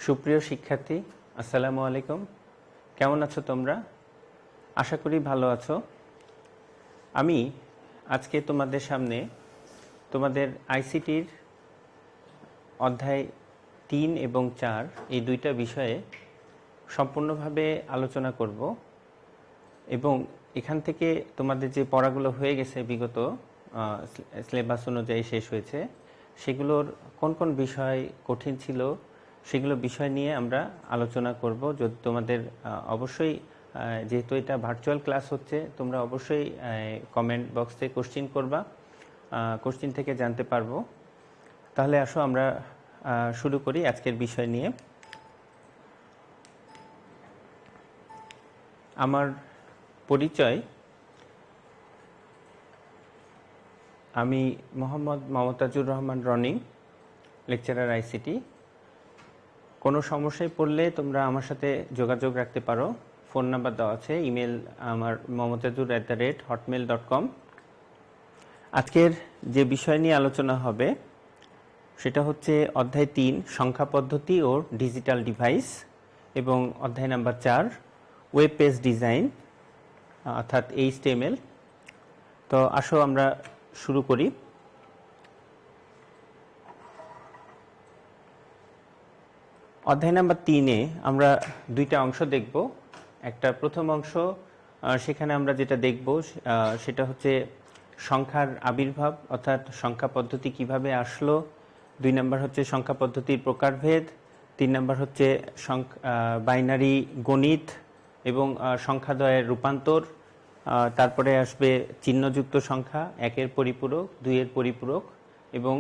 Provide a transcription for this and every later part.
সুপ্রিয় শিক্ষার্থী, আসসালামু আলাইকুম। কেমন আছো তোমরা? আশা করি ভালো আছো। আমি আজকে তোমাদের সামনে তোমাদের আইসিটির অধ্যায় 3 এবং 4 এই দুইটা বিষয়ে সম্পূর্ণভাবে আলোচনা করব এবং এখান থেকে তোমাদের যে পড়াগুলো হয়ে গেছে বিগত সিলেবাস অনুযায়ী শেষ হয়েছে, সেগুলোর কোন কোন বিষয় কঠিন ছিল সেগুলো বিষয় নিয়ে আমরা আলোচনা করব। যদি তোমাদের অবশ্যই, যেহেতু এটা ভার্চুয়াল ক্লাস হচ্ছে, তোমরা অবশ্যই কমেন্ট বক্সে কোশ্চিন করবা, কোশ্চিন থেকে জানতে পারবো। তাহলে আসো আমরা শুরু করি আজকের বিষয় নিয়ে। আমার পরিচয়, আমি মোহাম্মদ মমতাজুর রহমান রনি, লেকচারার আইসিটি। কোনো সমস্যায় পড়লে তোমরা আমার সাথে যোগাযোগ রাখতে পারো। ফোন নাম্বার দেওয়া আছে, ইমেল আমার momtajur@hotmail.com। আজকের যে বিষয় নিয়ে আলোচনা হবে সেটা হচ্ছে অধ্যায় 3 সংখ্যা পদ্ধতি ও ডিজিটাল ডিভাইস এবং অধ্যায় নাম্বার 4 ওয়েব পেজ ডিজাইন অর্থাৎ HTML। তো আসো আমরা শুরু করি। অধ্যায় নাম্বার 3-এ আমরা দুইটা অংশ দেখব। একটা প্রথম অংশ, সেখানে আমরা যেটা দেখব সেটা হচ্ছে সংখ্যার আবির্ভাব অর্থাৎ সংখ্যা পদ্ধতি কিভাবে আসলো। 2 নাম্বার হচ্ছে সংখ্যা পদ্ধতির প্রকারভেদ। 3 নাম্বার হচ্ছে বাইনারি গণিত এবং সংখ্যাদ্বয়ের রূপান্তর। তারপরে আসবে চিহ্নযুক্ত সংখ্যা, 1-এর পরিপূরক, 2-এর পরিপূরক এবং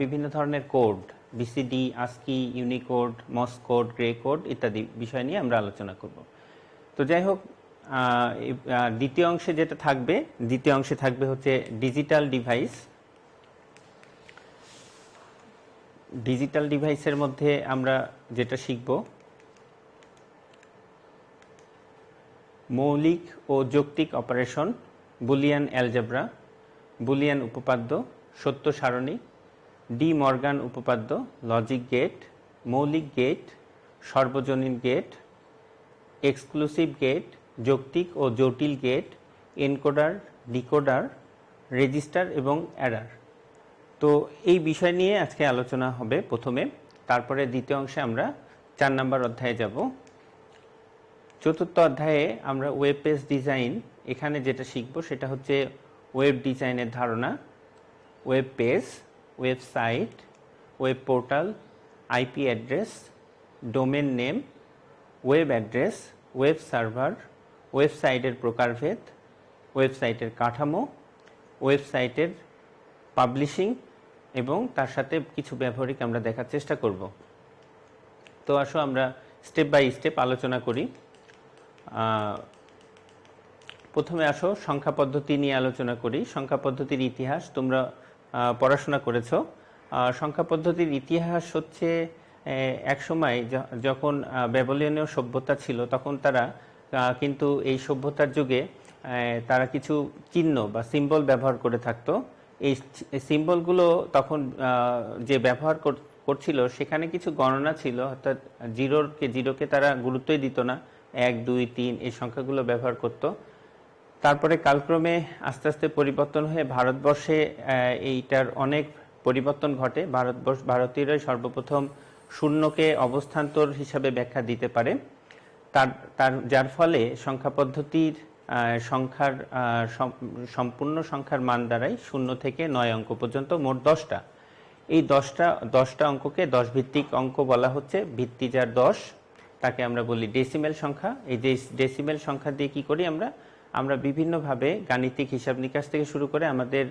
বিভিন্ন ধরনের code, BCD, ASCII, Unicode, Morse code, grey code ইত্যাদি বিষয় নিয়ে আমরা আলোচনা করব। তো যাই হোক, দ্বিতীয় অংশে যেটা থাকবে, দ্বিতীয় অংশে থাকবে হচ্ছে ডিজিটাল ডিভাইস। ডিজিটাল ডিভাইসের মধ্যে আমরা যেটা শিখব মৌলিক ও যৌক্তিক অপারেশন, বুলিয়ান অ্যালজেব্রা, বুলিয়ান উপপাদ্য, সত্য সারণী, ডি মর্গান উপপাদ্য, লজিক গেট, মৌলিক গেট, সর্বজনীন গেট, এক্সক্লুসিভ গেট, যৌক্তিক ও জটিল গেট, এনকোডার, ডিকোডার, রেজিস্টার এবং অ্যাডার। তো এই বিষয় নিয়ে আজকে আলোচনা হবে প্রথমে। তারপরে দ্বিতীয় অংশে আমরা 4 নম্বর অধ্যায়ে যাব। চতুর্থ অধ্যায়ে আমরা ওয়েব পেজ ডিজাইন, এখানে যেটা শিখব সেটা হচ্ছে ওয়েব ডিজাইনের ধারণা, web page, website, web portal, IP address, domain name, web address, web server, ওয়েবসাইটের প্রকারভেদ, ওয়েবসাইটের কাঠামো, ওয়েবসাইটের পাবলিশিং এবং তার সাথে কিছু ব্যবহারিক আমরা দেখার চেষ্টা করব। তো আসো আমরা স্টেপ বাই স্টেপ আলোচনা করি। প্রথমে আসো সংখ্যা পদ্ধতি নিয়ে আলোচনা করি। সংখ্যা পদ্ধতির ইতিহাস তোমরা পড়াশোনা করেছো। সংখ্যা পদ্ধতির ইতিহাস হচ্ছে এক সময় যখন ব্যাবিলনীয় সভ্যতা ছিল, তখন তারা কিন্তু এই সভ্যতার যুগে তারা কিছু চিহ্ন বা সিম্বল ব্যবহার করে থাকতো। এই সিম্বলগুলো তখন যে ব্যবহার করছিল সেখানে কিছু গণনা ছিল, অর্থাৎ জিরোকে তারা গুরুত্বই দিত না, 1, 2, 3 এই সংখ্যাগুলো ব্যবহার করত। তারপরে কালক্রমে আস্তে আস্তে পরিবর্তন হয়ে ভারতবর্ষে এইটার অনেক পরিবর্তন ঘটে। ভারতীয়রাই সর্বপ্রথম শূন্যকে অবস্থান্তর হিসাবে ব্যাখ্যা দিতে পারে। যার ফলে সংখ্যা পদ্ধতির সংখ্যার সম্পূর্ণ সংখ্যার মান দাঁড়ায় 0 থেকে 9 অঙ্ক পর্যন্ত, মোট 10টা। এই 10টা অঙ্ককে 10 ভিত্তিক অঙ্ক বলা হচ্ছে। ভিত্তি যার 10 তাকে আমরা বলি ডেসিমেল সংখ্যা। এই ডেসিমেল সংখ্যা দিয়ে কি করি আমরা বিভিন্নভাবে গাণিতিক হিসাব নিকাশ থেকে শুরু করে আমাদের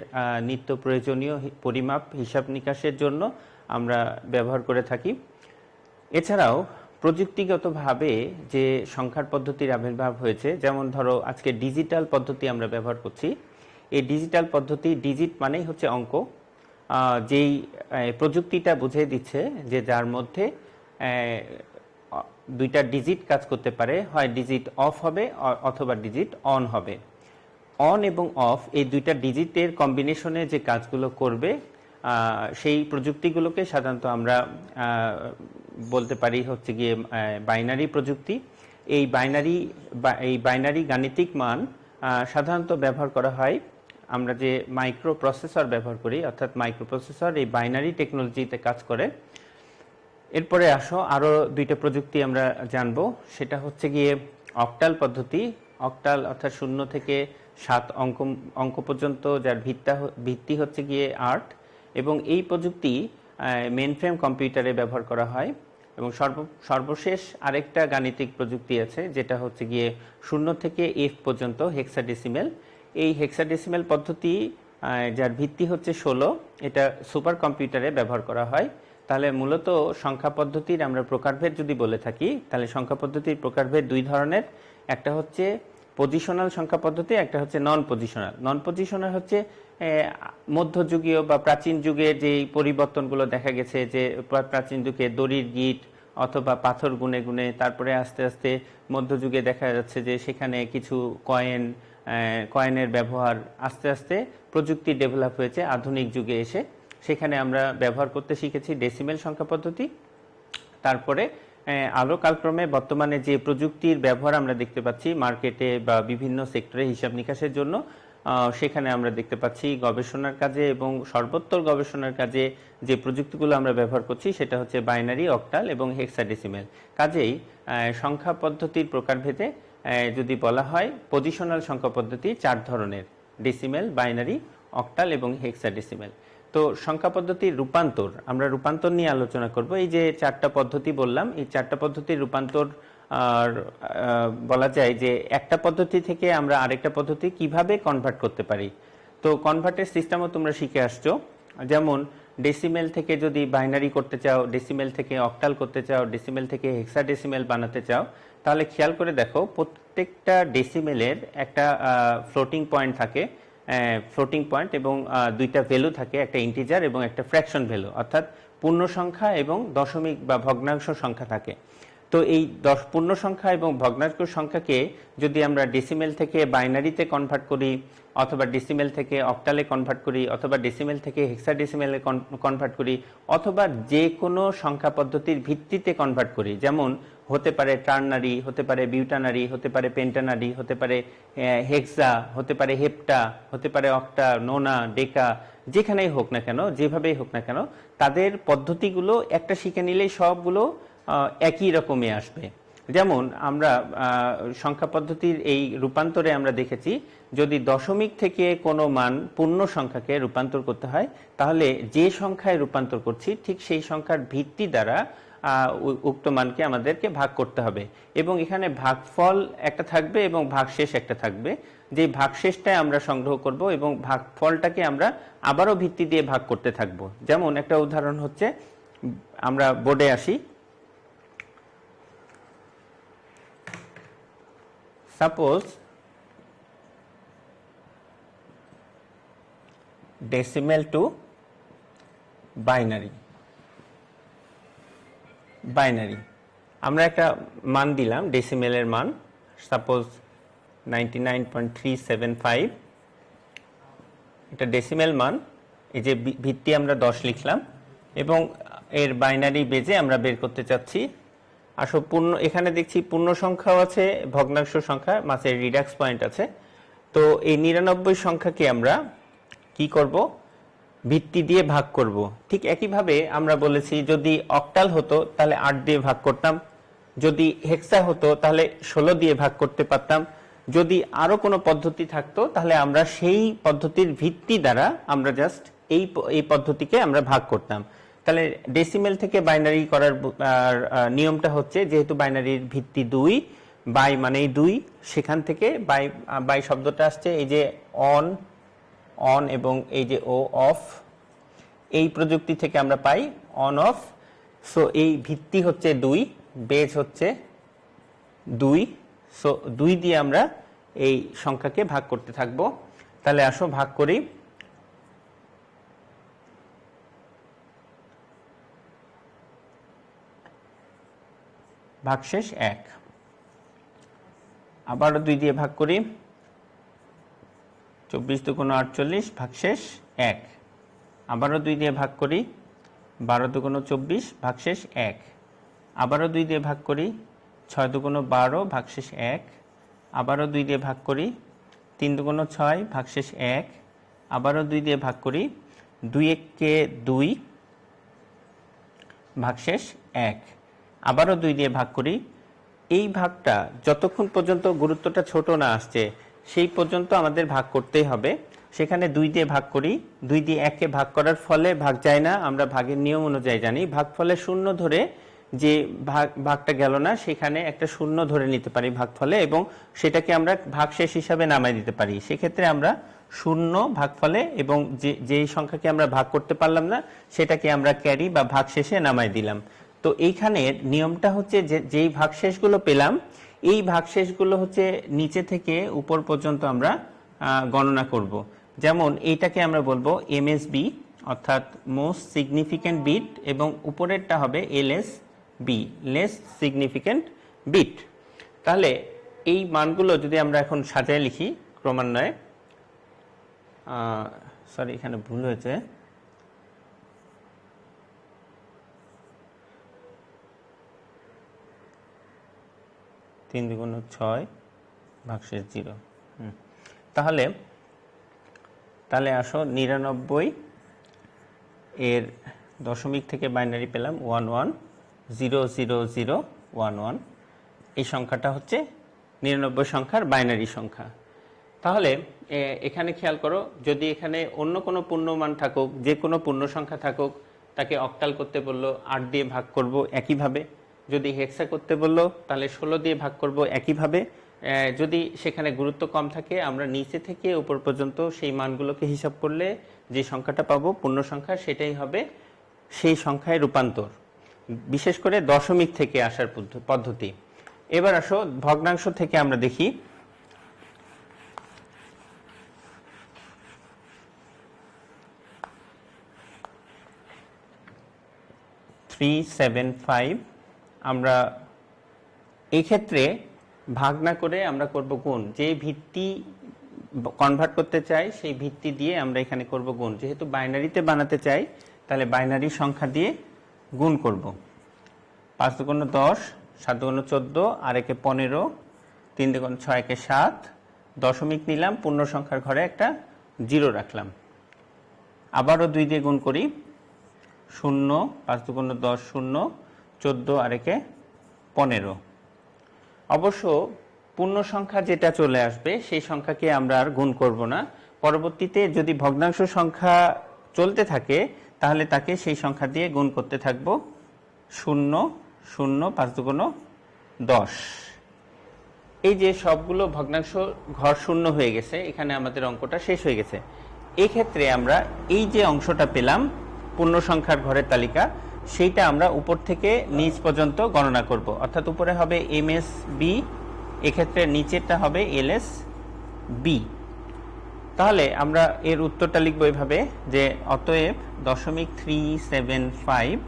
নিত্য প্রয়োজনীয় পরিমাপ হিসাব নিকাশের জন্য আমরা ব্যবহার করে থাকি। এছাড়াও প্রযুক্তিগতভাবে যে সংখ্যার পদ্ধতির আবির্ভাব হয়েছে, যেমন ধরো আজকে ডিজিটাল পদ্ধতি আমরা ব্যবহার করছি। এই ডিজিটাল পদ্ধতি, ডিজিট মানেই হচ্ছে অঙ্ক, যেই প্রযুক্তিটা বুঝিয়ে দিচ্ছে যে যার মধ্যে 2টা ডিজিট কাজ করতে পারে, হয় ডিজিট অফ হবে অথবা ডিজিট অন হবে। অন এবং অফ এই 2টা ডিজিটের কম্বিনেশনে যে কাজগুলো করবে সেই প্রযুক্তিগুলোকে সাধারণত আমরা বলতে পারি হচ্ছে গিয়ে বাইনারি প্রযুক্তি। এই বাইনারি গাণিতিক মান সাধারণত ব্যবহার করা হয় আমরা যে মাইক্রো প্রসেসর ব্যবহার করি, অর্থাৎ মাইক্রো প্রসেসর এই বাইনারি টেকনোলজিতে কাজ করে। এরপরে আসো আরও দুইটা প্রযুক্তি আমরা জানবো, সেটা হচ্ছে গিয়ে অক্টাল পদ্ধতি। অক্টাল অর্থাৎ 0 থেকে 7 অঙ্ক পর্যন্ত, যার ভিত্তি হচ্ছে গিয়ে 8, এবং এই প্রযুক্তি মেইনফ্রেম কম্পিউটারে ব্যবহার করা হয়। এবং সর্বশেষ আরেকটা গাণিতিক প্রযুক্তি আছে, যেটা হচ্ছে গিয়ে 0 থেকে F পর্যন্ত হেক্সাডেসিমেল। এই হেক্সাডেসিমেল পদ্ধতি যার ভিত্তি হচ্ছে 16, এটা সুপার কম্পিউটারে ব্যবহার করা হয়। তাহলে মূলত সংখ্যা পদ্ধতির আমরা প্রকারভেদ যদি বলে থাকি, তাহলে সংখ্যা পদ্ধতির প্রকারভেদ দুই ধরনের। একটা হচ্ছে পজিশনাল সংখ্যা পদ্ধতি, একটা হচ্ছে নন পজিশনাল। নন পজিশনাল হচ্ছে মধ্যযুগীয় বা প্রাচীন যুগে যে পরিবর্তনগুলো দেখা গেছে, যে প্রাচীন যুগে দড়ির গিট অথবা পাথর গুনে গুনে, তারপরে আস্তে আস্তে মধ্যযুগে দেখা যাচ্ছে যে সেখানে কিছু কয়েনের ব্যবহার, আস্তে আস্তে প্রযুক্তি ডেভেলপ হয়েছে আধুনিক যুগে এসে, সেখানে আমরা ব্যবহার করতে শিখেছি ডেসিমেল সংখ্যা পদ্ধতি। তারপরে আলো কালক্রমে বর্তমানে যে প্রযুক্তির ব্যবহার আমরা দেখতে পাচ্ছি মার্কেটে বা বিভিন্ন সেক্টরে হিসাব নিকাশের জন্য, সেখানে আমরা দেখতে পাচ্ছি গবেষণার কাজে এবং সর্বোত্তর গবেষণার কাজে যে প্রযুক্তিগুলো আমরা ব্যবহার করছি সেটা হচ্ছে বাইনারি, অক্টাল এবং হেক্সাডেসিমেল। কাজেই সংখ্যা পদ্ধতির প্রকারভেদে যদি বলা হয়, পজিশনাল সংখ্যা পদ্ধতি 4 ধরনের: ডেসিমেল, বাইনারি, অক্টাল এবং হেক্সাডেসিমেল। তো সংখ্যা পদ্ধতির রূপান্তর, আমরা রূপান্তর নিয়ে আলোচনা করব। এই যে 4টা পদ্ধতি বললাম, এই 4টা পদ্ধতির রূপান্তর বলা যায় যে একটা পদ্ধতি থেকে আমরা আরেকটা পদ্ধতি কিভাবে কনভার্ট করতে পারি। তো কনভার্টের সিস্টেমও তোমরা শিখে আসছো। যেমন ডেসিমেল থেকে যদি বাইনারি করতে চাও, ডেসিমেল থেকে অক্টাল করতে চাও, ডেসিমেল থেকে হেক্সাডেসিমেল বানাতে চাও, তাহলে খেয়াল করে দেখো প্রত্যেকটা ডেসিমেলের একটা ফ্লোটিং পয়েন্ট থাকে, ফ্লোটিং পয়েন্ট, এবং দুইটা ভ্যালু থাকে, একটা ইন্টিজার এবং একটা ফ্র্যাকশন ভ্যালু, অর্থাৎ পূর্ণ সংখ্যা এবং দশমিক বা ভগ্নাংশ সংখ্যা থাকে। তো এই পূর্ণ সংখ্যা এবং ভগ্নাংশ সংখ্যাকে যদি আমরা ডেসিমেল থেকে বাইনারিতে কনভার্ট করি, অথবা ডেসিমেল থেকে অক্টালে কনভার্ট করি, অথবা ডেসিমেল থেকে হেক্সাডেসিমেলে কনভার্ট করি, অথবা যে কোনো সংখ্যা পদ্ধতির ভিত্তিতে কনভার্ট করি, যেমন হতে পারে টার্নারি, হতে পারে বিউটানারি, হতে পারে পেন্টানারি, হতে পারে হেক্সা, হতে পারে হেপ্টা, হতে পারে অক্টা, নোনা, ডেকা, যেখানেই হোক না কেন, যেভাবেই হোক না কেন, তাদের পদ্ধতিগুলো একটা শিখে নিলেই সবগুলো একই রকমই আসবে। যেমন আমরা সংখ্যা পদ্ধতির এই রূপান্তরে আমরা দেখেছি, যদি দশমিক থেকে কোনো মান পূর্ণ সংখ্যাকে রূপান্তর করতে হয়, তাহলে যে সংখ্যায় রূপান্তর করছি ঠিক সেই সংখ্যার ভিত্তি দ্বারা উক্ত মানকে আমাদেরকে ভাগ করতে হবে, এবং এখানে ভাগফল একটা থাকবে এবং ভাগশেষ একটা থাকবে। যে ভাগশেষটাই আমরা সংগ্রহ করব এবং ভাগফলটাকে আমরা আবারও ভিত্তি দিয়ে ভাগ করতে থাকব। যেমন একটা উদাহরণ হচ্ছে, আমরা বোর্ডে আসি। Suppose decimal two binary. আমরা একটা মান দিলাম, ডেসিমেলের মান, সাপোজ 99.375, এটা ডেসিমেল মান। এই যে ভিত্তি আমরা 10 লিখলাম এবং এর বাইনারি বেজে আমরা বের করতে চাচ্ছি। আসলে এখানে দেখছি পূর্ণ সংখ্যাও আছে, ভগ্নাংশ সংখ্যা, মাঝে রিডাক্স পয়েন্ট আছে। তো এই 99 সংখ্যাকে আমরা কি করব? ভিত্তি দিয়ে ভাগ করব। ঠিক একইভাবে আমরা বলেছি যদি অক্টাল হতো তাহলে 8 দিয়ে ভাগ করতাম, যদি হেক্সা হতো তাহলে 16 দিয়ে ভাগ করতে পারতাম, যদি আরো কোনো পদ্ধতি থাকতো তাহলে আমরা সেই পদ্ধতির ভিত্তি দ্বারা আমরা জাস্ট এই পদ্ধতিকে আমরা ভাগ করতাম। তাহলে ডেসিমেল থেকে বাইনারি করার নিয়মটা হচ্ছে, যেহেতু বাইনারির ভিত্তি 2, বাই মানেই 2, সেখান থেকে বাই শব্দটা আসছে এই যে অন এবং এই যে ও অফ, এই প্রযুক্তি থেকে আমরা পাই অন অফ। সো এই ভিত্তি হচ্ছে 2, বেজ হচ্ছে 2, সো 2 দিয়ে আমরা এই সংখ্যাকে ভাগ করতে থাকব। তাহলে আসো ভাগ করি। ভাগশেষ 1। আবারও 2 দিয়ে ভাগ করি, 24 দুগুণ 48, ভাগশেষ 1। আবারও 2 দিয়ে ভাগ করি, 12 দুগুণ 24, ভাগশেষ 1। আবারও 2 দিয়ে ভাগ করি, 6 দুগুণ 12 ভাগশেষ 1, আবারও 2 দিয়ে ভাগ করি, 3 দুগুণ 6 ভাগশেষ 1, আবারও 2 দিয়ে ভাগ করি, 2 1-কে 2 ভাগশেষ 1, আবারও 2 দিয়ে ভাগ করি। এই ভাগটা যতক্ষণ পর্যন্ত গুরুত্বটা ছোট না আসছে সেই পর্যন্ত আমাদের ভাগ করতেই হবে। সেখানে 2 দিয়ে ভাগ করি, 2 দিয়ে 1-কে ভাগ করার ফলে ভাগ যায় না, আমরা ভাগের নিয়ম অনুযায়ী জানি ভাগফলে শূন্য ধরে যে ভাগটা গেল না সেখানে একটা শূন্য ধরে নিতে পারি ভাগফলে, এবং সেটাকে আমরা ভাগশেষ হিসাবে নামাই দিতে পারি। সেক্ষেত্রে আমরা শূন্য ভাগফলে এবং যেই সংখ্যাকে আমরা ভাগ করতে পারলাম না সেটাকে আমরা ক্যারি বা ভাগশেষে নামাই দিলাম। তো এইখানের নিয়মটা হচ্ছে যে যেই ভাগশেষগুলো পেলাম এই ভাগশেষগুলো হচ্ছে নিচে থেকে উপর পর্যন্ত আমরা গণনা করব। যেমন এইটাকে আমরা বলবো এমএসবি অর্থাৎ মোস্ট সিগনিফিক্যান্ট বিট, এবং উপরেরটা হবে এলএসবি লেস সিগনিফিক্যান্ট বিট। তাহলে এই মানগুলো যদি আমরা এখন সাজায় লিখি ক্রমান্বয়ে, সরি এখানে ভুল হয়েছে, তিন দুগুণ 6 ভাগশেষ 0। তাহলে আসো 99 এর দশমিক থেকে বাইনারি পেলাম 11000011। এই সংখ্যাটা হচ্ছে 99 সংখ্যার বাইনারি সংখ্যা। তাহলে এখানে খেয়াল করো, যদি এখানে অন্য কোনো পূর্ণমান থাকুক, যে কোনো পূর্ণ সংখ্যা থাকুক, তাকে অক্টাল করতে বললো 8 দিয়ে ভাগ করব একইভাবে। যদি হেক্সা করতে বললো তাহলে 16 দিয়ে ভাগ করব একইভাবে। যদি সেখানে গুরুত্ব কম থাকে আমরা নিচে থেকে উপর পর্যন্ত সেই মানগুলোকে হিসাব করলে যে সংখ্যাটা পাবো পূর্ণ সংখ্যা, সেটাই হবে সেই সংখ্যায় রূপান্তর, বিশেষ করে দশমিক থেকে আসার পদ্ধতি। এবার আসো ভগ্নাংশ থেকে আমরা দেখি। আমরা এই ক্ষেত্রে ভাগ না করে আমরা করব গুণ। যে ভিত্তি কনভার্ট করতে চাই সেই ভিত্তি দিয়ে আমরা এখানে করব গুণ। যেহেতু বাইনারিতে বানাতে চাই তাহলে বাইনারি সংখ্যা দিয়ে গুণ করব। 5 দুগুণ 10, 7 দুগুণ 14, আর একে 15, 3 দুগুণ 6, একে 7, দশমিক নিলাম, পূর্ণ সংখ্যার ঘরে একটা 0 রাখলাম। আবারও 2 দিয়ে গুণ করি, 0, 5 দুগুণ 10, 0, 14, আর একে 15। অবশ্য পূর্ণ সংখ্যা যেটা চলে আসবে সেই সংখ্যাকে আমরা আর গুণ করব না। পরবর্তীতে যদি ভগ্নাংশ সংখ্যা চলতে থাকে তাহলে তাকে সেই সংখ্যা দিয়ে গুণ করতে থাকব। 0, 0, 5 দুগুণ 10। এই যে সবগুলো ভগ্নাংশ ঘর শূন্য হয়ে গেছে, এখানে আমাদের অঙ্কটা শেষ হয়ে গেছে। এই ক্ষেত্রে আমরা এই যে অংশটা পেলাম পূর্ণ সংখ্যার ঘরের তালিকা, সেইটা আমরা উপর থেকে নিচ পর্যন্ত গণনা করব। অর্থাৎ উপরে হবে এমএসবি, এক্ষেত্রে নিচেরটা হবে এলএসবি। তাহলে আমরা এর উত্তরটা লিখব এইভাবে যে অতএব 0.375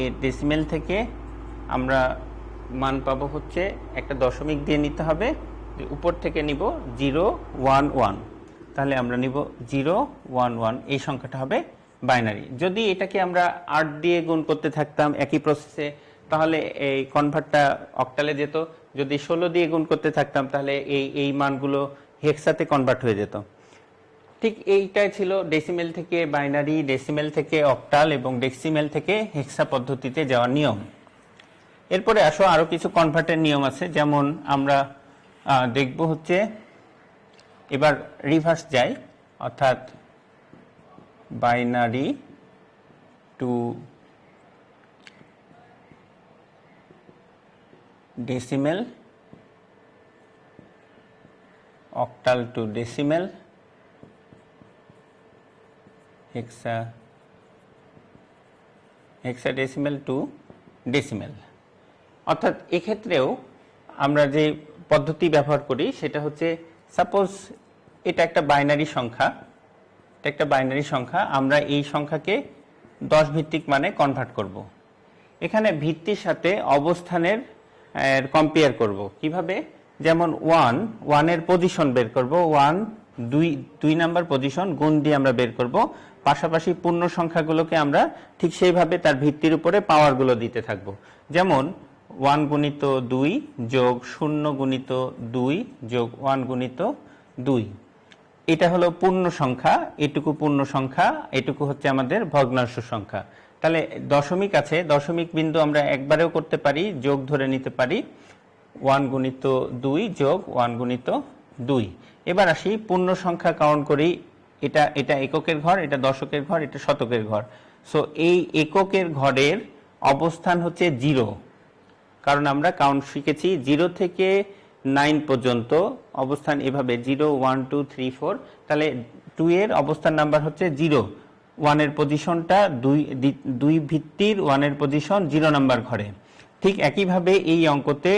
এর ডেসিমেল থেকে আমরা মান পাবো হচ্ছে একটা দশমিক দিয়ে নিতে হবে, উপর থেকে নিব 011। তাহলে আমরা নিব 011, এই সংখ্যাটা হবে বাইনারি। যদি এটাকে আমরা 8 দিয়ে গুণ করতে থাকতাম একই প্রসেসে তাহলে এই কনভার্টটা অক্টালে যেত। যদি 16 দিয়ে গুণ করতে থাকতাম তাহলে এই মানগুলো হেক্সাতে কনভার্ট হয়ে যেত। ঠিক এইটাই ছিল ডেসিমেল থেকে বাইনারি, ডেসিমেল থেকে অক্টাল এবং ডেসিমেল থেকে হেক্সা পদ্ধতিতে যাওয়ার নিয়ম। এরপরে আসো আরো কিছু কনভার্টের নিয়ম আছে, যেমন আমরা দেখব হচ্ছে, এবার রিভার্স যাই, অর্থাৎ binary two decimal, octal two decimal, hexadecimal two decimal. অর্থাৎ এক্ষেত্রেও আমরা যে পদ্ধতি ব্যবহার করি সেটা হচ্ছে, সাপোজ এটা একটা বাইনারি সংখ্যা, আমরা এই সংখ্যাকে 10 ভিত্তিক মানে কনভার্ট করব। এখানে ভিত্তির সাথে অবস্থানের কম্পেয়ার করব কিভাবে, যেমন 1 এর পজিশন বের করব, 1 2 নাম্বার পজিশন গুণ দিয়ে আমরা বের করব, পাশাপাশি পূর্ণ সংখ্যাগুলোকে আমরা ঠিক সেইভাবে তার ভিত্তির উপরে পাওয়ারগুলো দিতে থাকব। যেমন 1 গুণিত 2 যোগ 0 গুণিত 2 যোগ 1 গুণিত 2, এটা হলো পূর্ণ সংখ্যা, এটুকু পূর্ণ সংখ্যা, এটুকু হচ্ছে আমাদের ভগ্নাংশ সংখ্যা। তাহলে দশমিক আছে, দশমিক বিন্দু আমরা একবারেও করতে পারি, যোগ ধরে নিতে পারি 1 গুণিত 2 যোগ 1 গুণিত 2। এবার আসি পূর্ণ সংখ্যা কাউন্ট করি, এটা এককের ঘর, এটা দশকের ঘর, এটা শতকের ঘর। সো এই এককের ঘরের অবস্থান হচ্ছে 0, কারণ আমরা কাউন্ট শিখেছি 0 থেকে 9 পর্যন্ত অবস্থান এভাবে 0 1 2 3 4। তাহলে 2 এর অবস্থান নাম্বার হচ্ছে 0, 1 এর পজিশনটা 2 ভিত্তির 1 এর পজিশন 0 নাম্বার ঘরে। ঠিক একইভাবে এই অঙ্কতে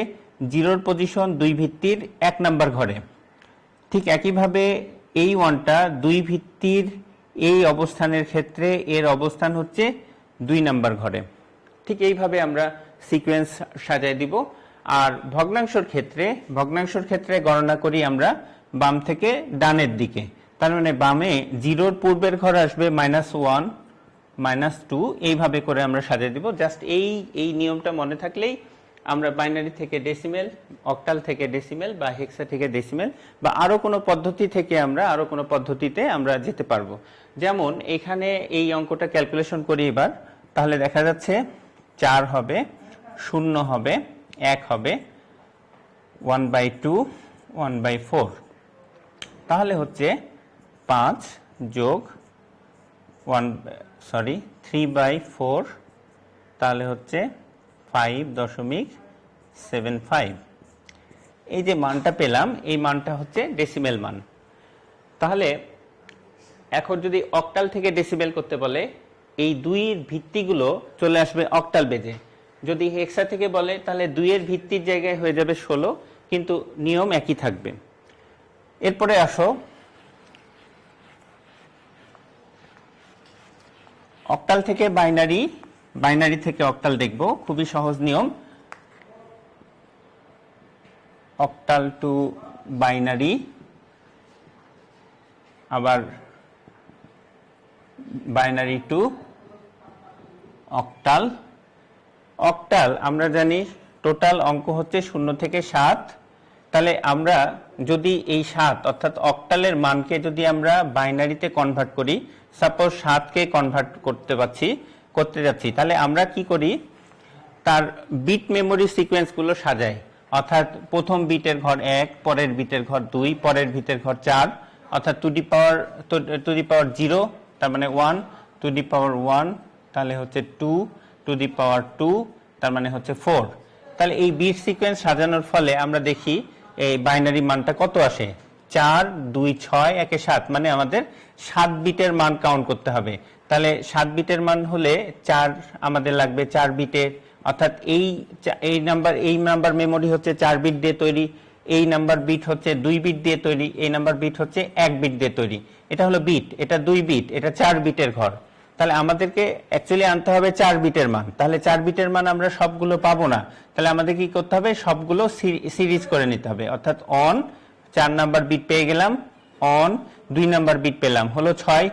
0 পজিশন 2 ভিত্তির 1 নাম্বার ঘরে। ঠিক একইভাবে এই 1টা 2 ভিত্তির এই অবস্থানের ক্ষেত্রে এর অবস্থান হচ্ছে 2 নাম্বার ঘরে। ঠিক এইভাবে আমরা সিকোয়েন্স সাজায় দিব। আর ভগ্নাংশের ক্ষেত্রে গণনা করি আমরা বাম থেকে ডানের দিকে। তার মানে বামে 0-র পূর্বের ঘর আসবে -1 -2, এইভাবে করে আমরা সাজিয়ে দিব। জাস্ট এই নিয়মটা মনে থাকলেই আমরা বাইনারি থেকে ডেসিমেল, অক্টাল থেকে ডেসিমেল বা হেক্সা থেকে ডেসিমেল বা আরো কোনো পদ্ধতিতে আমরা যেতে পারবো। যেমন এখানে এই অঙ্কটা ক্যালকুলেশন করি এবার, তাহলে দেখা যাচ্ছে 4 হবে, 0 হবে, 1 হবে, 1/2 1/4, তাহলে হচ্ছে 5 যোগ 3/4, তাহলে হচ্ছে 5.75। এই যে মানটা পেলাম, এই মানটা হচ্ছে ডেসিমেল মান। তাহলে এখন যদি অক্টাল থেকে ডেসিমেল করতে বলে, এই 2-এর ভিত্তিগুলো চলে আসবে অক্টাল বেজে। যদি হেক্সা থেকে বলে তাহলে 2-এর ভিত্তির জায়গায় হয়ে যাবে 16, কিন্তু নিয়ম একই থাকবে। এরপরে আসো অক্টাল থেকে বাইনারি, বাইনারি থেকে অক্টাল দেখব, খুবই সহজ নিয়ম। অক্টাল টু বাইনারি, আবার বাইনারি টু অক্টাল। অক্টাল আমরা জানি টোটাল অঙ্ক হচ্ছে 0 থেকে 7। তাহলে আমরা যদি এই 7 অর্থাৎ অক্টালের মানকে যদি আমরা বাইনারিতে কনভার্ট করি, সাপোজ 7কে কনভার্ট করতে যাচ্ছি, তাহলে আমরা কি করি, তার বিট মেমোরি সিকোয়েন্সগুলো সাজাই। অর্থাৎ প্রথম বিটের ঘর 1, পরের বিটের ঘর 2, পরের বিটের ঘর 4, অর্থাৎ টু দি পাওয়ার 0 তার মানে 1, টু দি পাওয়ার 1 তাহলে হচ্ছে 2, টু দি পাওয়ার 2 তার মানে হচ্ছে 4। তাহলে এই বিট সিকোয়েন্স সাজানোর ফলে আমরা দেখি এই বাইনারি মানটা কত আসে, 4 2 6 1 7, মানে আমাদের 7 বিটের মান কাউন্ট করতে হবে। তাহলে 7 বিটের মান হলে 4 আমাদের লাগবে 4 বিটের, অর্থাৎ এই নাম্বার মেমোরি হচ্ছে 4 বিট দিয়ে তৈরি, এই নাম্বার বিট হচ্ছে 2 বিট দিয়ে তৈরি, এই নাম্বার বিট হচ্ছে 1 বিট দিয়ে তৈরি। এটা হলো বিট, এটা 2 বিট, এটা 4 বিটের ঘর। তাহলে আমাদেরকে অ্যাকচুয়ালি আনতে হবে 4 বিটের মান। তাহলে 4 বিটের মান আমরা সবগুলো পাবো না, তাহলে আমাদের কি করতে হবে, সবগুলো সিরিজ করে নিতে হবে। অর্থাৎ অন 4 নাম্বার বিট পেয়ে গেলাম, অন 2 নাম্বার বিট পেলাম, হলো 6,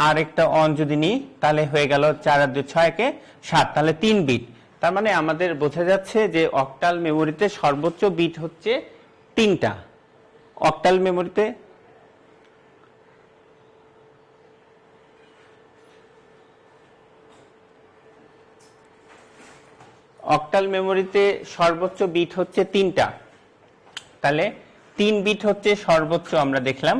আর একটা অন যদি নিই তাহলে হয়ে গেল 4 আর 2 6 কে 7, তাহলে 3 বিট। তার মানে আমাদের বোঝা যাচ্ছে যে অক্টাল মেমোরিতে সর্বোচ্চ বিট হচ্ছে 3টা। অক্টাল মেমোরিতে সর্বোচ্চ বিট হচ্ছে 3টা। তাহলে 3 বিট হচ্ছে সর্বোচ্চ আমরা দেখলাম।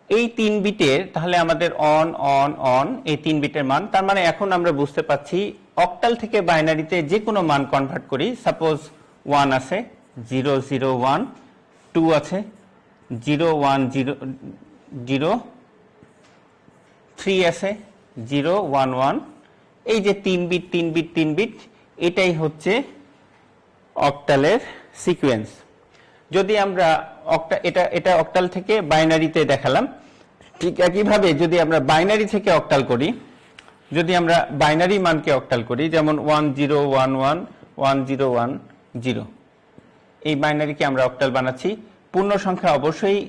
এই 3 বিটের তাহলে আমাদের অন অন অন এই 3 বিটের মান। তার মানে এখন আমরা বুঝতে পাচ্ছি অক্টাল থেকে বাইনারিতে যে কোনো মান কনভার্ট করি, সাপোজ 1 আছে 0 0 1, 2 আছে 0 1 0 0, 3 আছে 0 1 1, এই যে 3 বিট 3 বিট 3 বিট, এটাই হচ্ছে অক্টালের সিকোয়েন্স। যদি আমরা এটা অক্টাল থেকে বাইনারিতে দেখালাম, ঠিক একইভাবে যদি আমরা বাইনারি থেকে অক্টাল করি, যদি আমরা বাইনারি মানকে অক্টাল করি, যেমন 1 0 1 1 1 0 1 0, এই বাইনারিকে আমরা অক্টাল বানাচ্ছি। পূর্ণ সংখ্যা অবশ্যই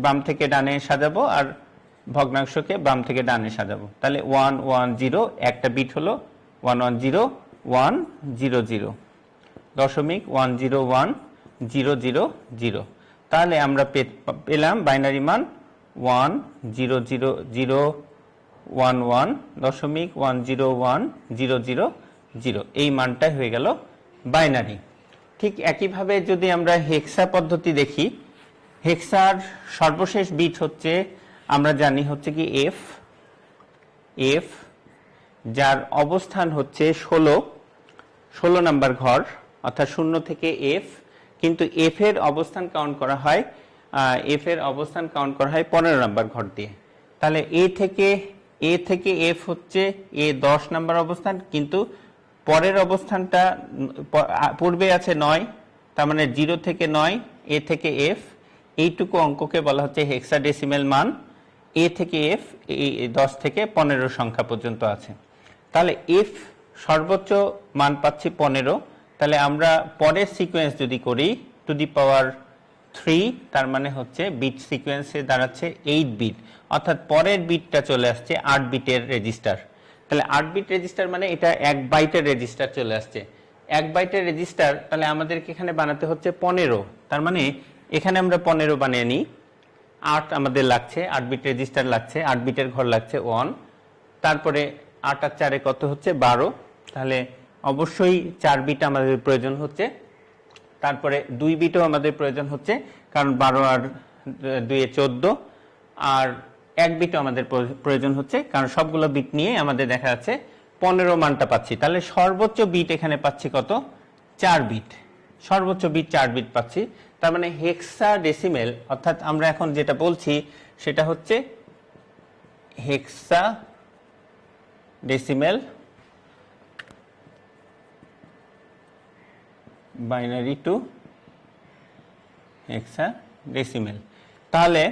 বাম থেকে ডানে সাজাবো, আর ভগ্নাংশকে বাম থেকে ডানে সাজাবো। তাহলে 110 একটা বিট হলো 110 দশমিক 101,000। তাহলে আমরা পেলাম বাইনারি মান 100,011.101,000। এই মানটাই হয়ে গেল বাইনারি। ঠিক একইভাবে যদি আমরা হেক্সা পদ্ধতি দেখি, হেক্সার সর্বশেষ বিট হচ্ছে আমরা জানি হচ্ছে কি এফ, যার অবস্থান হচ্ছে 16 নাম্বার ঘর, অর্থাৎ 0 থেকে এফ, কিন্তু এফ এর অবস্থান কাউন্ট করা হয় 15 নাম্বার ঘর দিয়ে। তাহলে এ থেকে এফ হচ্ছে 10 নাম্বার অবস্থান, কিন্তু পরের অবস্থানটা পূর্বে আছে 9, তার মানে 0 থেকে 9, এ থেকে এফ, এইটুকু অঙ্ককে বলা হচ্ছে হেক্সাডেসিমেল মান। এ থেকে এফ 10 থেকে 15 সংখ্যা পর্যন্ত আছে। তাহলে এফ সর্বোচ্চ মান পাচ্ছি 15। তাহলে আমরা পরের সিকোয়েন্স যদি করি টু দি পাওয়ার 3, তার মানে হচ্ছে বিট সিকোয়েন্সে দাঁড়াচ্ছে 8 বিট, অর্থাৎ পরের বিটটা চলে আসছে 8 বিটের রেজিস্টার। তাহলে 8 বিট রেজিস্টার মানে এটা 1 বাইটের রেজিস্টার চলে আসছে। 1 বাইটের রেজিস্টার, তাহলে আমাদেরকে এখানে বানাতে হচ্ছে 15। তার মানে এখানে আমরা 15 বানিয়ে নিই। 8 আমাদের লাগছে, 8 বিট রেজিস্টার লাগছে, 8 বিটের ঘর লাগছে 1। তারপরে 8 আর 4 কত হচ্ছে 12। তাহলে অবশ্যই 4 বিট আমাদের প্রয়োজন হচ্ছে। তারপরে 2 বিটও আমাদের প্রয়োজন হচ্ছে, কারণ 12 আর 2 14, আর 1 বিটও আমাদের প্রয়োজন হচ্ছে, কারণ সবগুলো বিট নিয়ে আমাদের দেখা যাচ্ছে 15 মানটা পাচ্ছি। তাহলে সর্বোচ্চ বিট এখানে পাচ্ছি কত? 4 বিট। সর্বোচ্চ বিট 4 বিট পাচ্ছি। তার মানে হেক্সাডেসিমেল, অর্থাৎ আমরা এখন যেটা বলছি সেটা হচ্ছে হেক্সাডেসিমেল বাইনারি টু হেক্সাডেসিমেল। তাহলে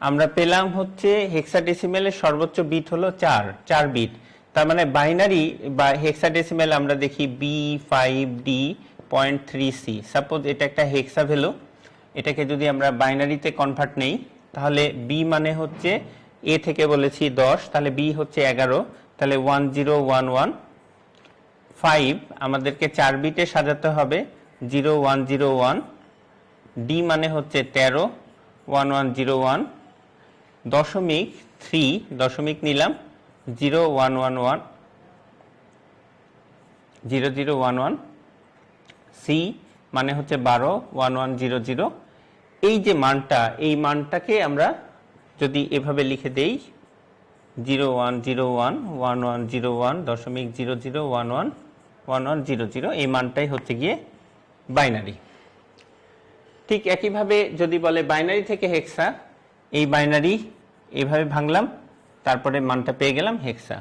আমরা পেলাম হচ্ছে হেক্সাডেসিমেলের সর্বোচ্চ বিট হলো 4 বিট। তার মানে বাইনারি বা হেক্সাডেসিমেল আমরা দেখি B5D.3C। সাপোজ এটা একটা হেক্সা ভ্যালু, এটাকে যদি আমরা বাইনারিতে কনভার্ট নেই, তাহলে B মানে হচ্ছে A থেকে বলেছি 10, তাহলে B হচ্ছে 11, তাহলে 1011। 5 আমাদেরকে 4 বিটে সাজাতে হবে 0101। D মানে হচ্ছে 13, 1101। দশমিক 3 দশমিক নিলাম 0011। C মানে হচ্ছে 12, 1100। এই যে মানটা, এই মানটাকে আমরা যদি এভাবে লিখে দেই 0101.1101.00111100, এই মানটাই হচ্ছে গিয়ে বাইনারি। ঠিক একইভাবে যদি বলে বাইনারি থেকে হেক্সা, এই বাইনারি এইভাবে ভাঙলাম, তারপরে মানটা পেয়ে গেলাম হেক্সা,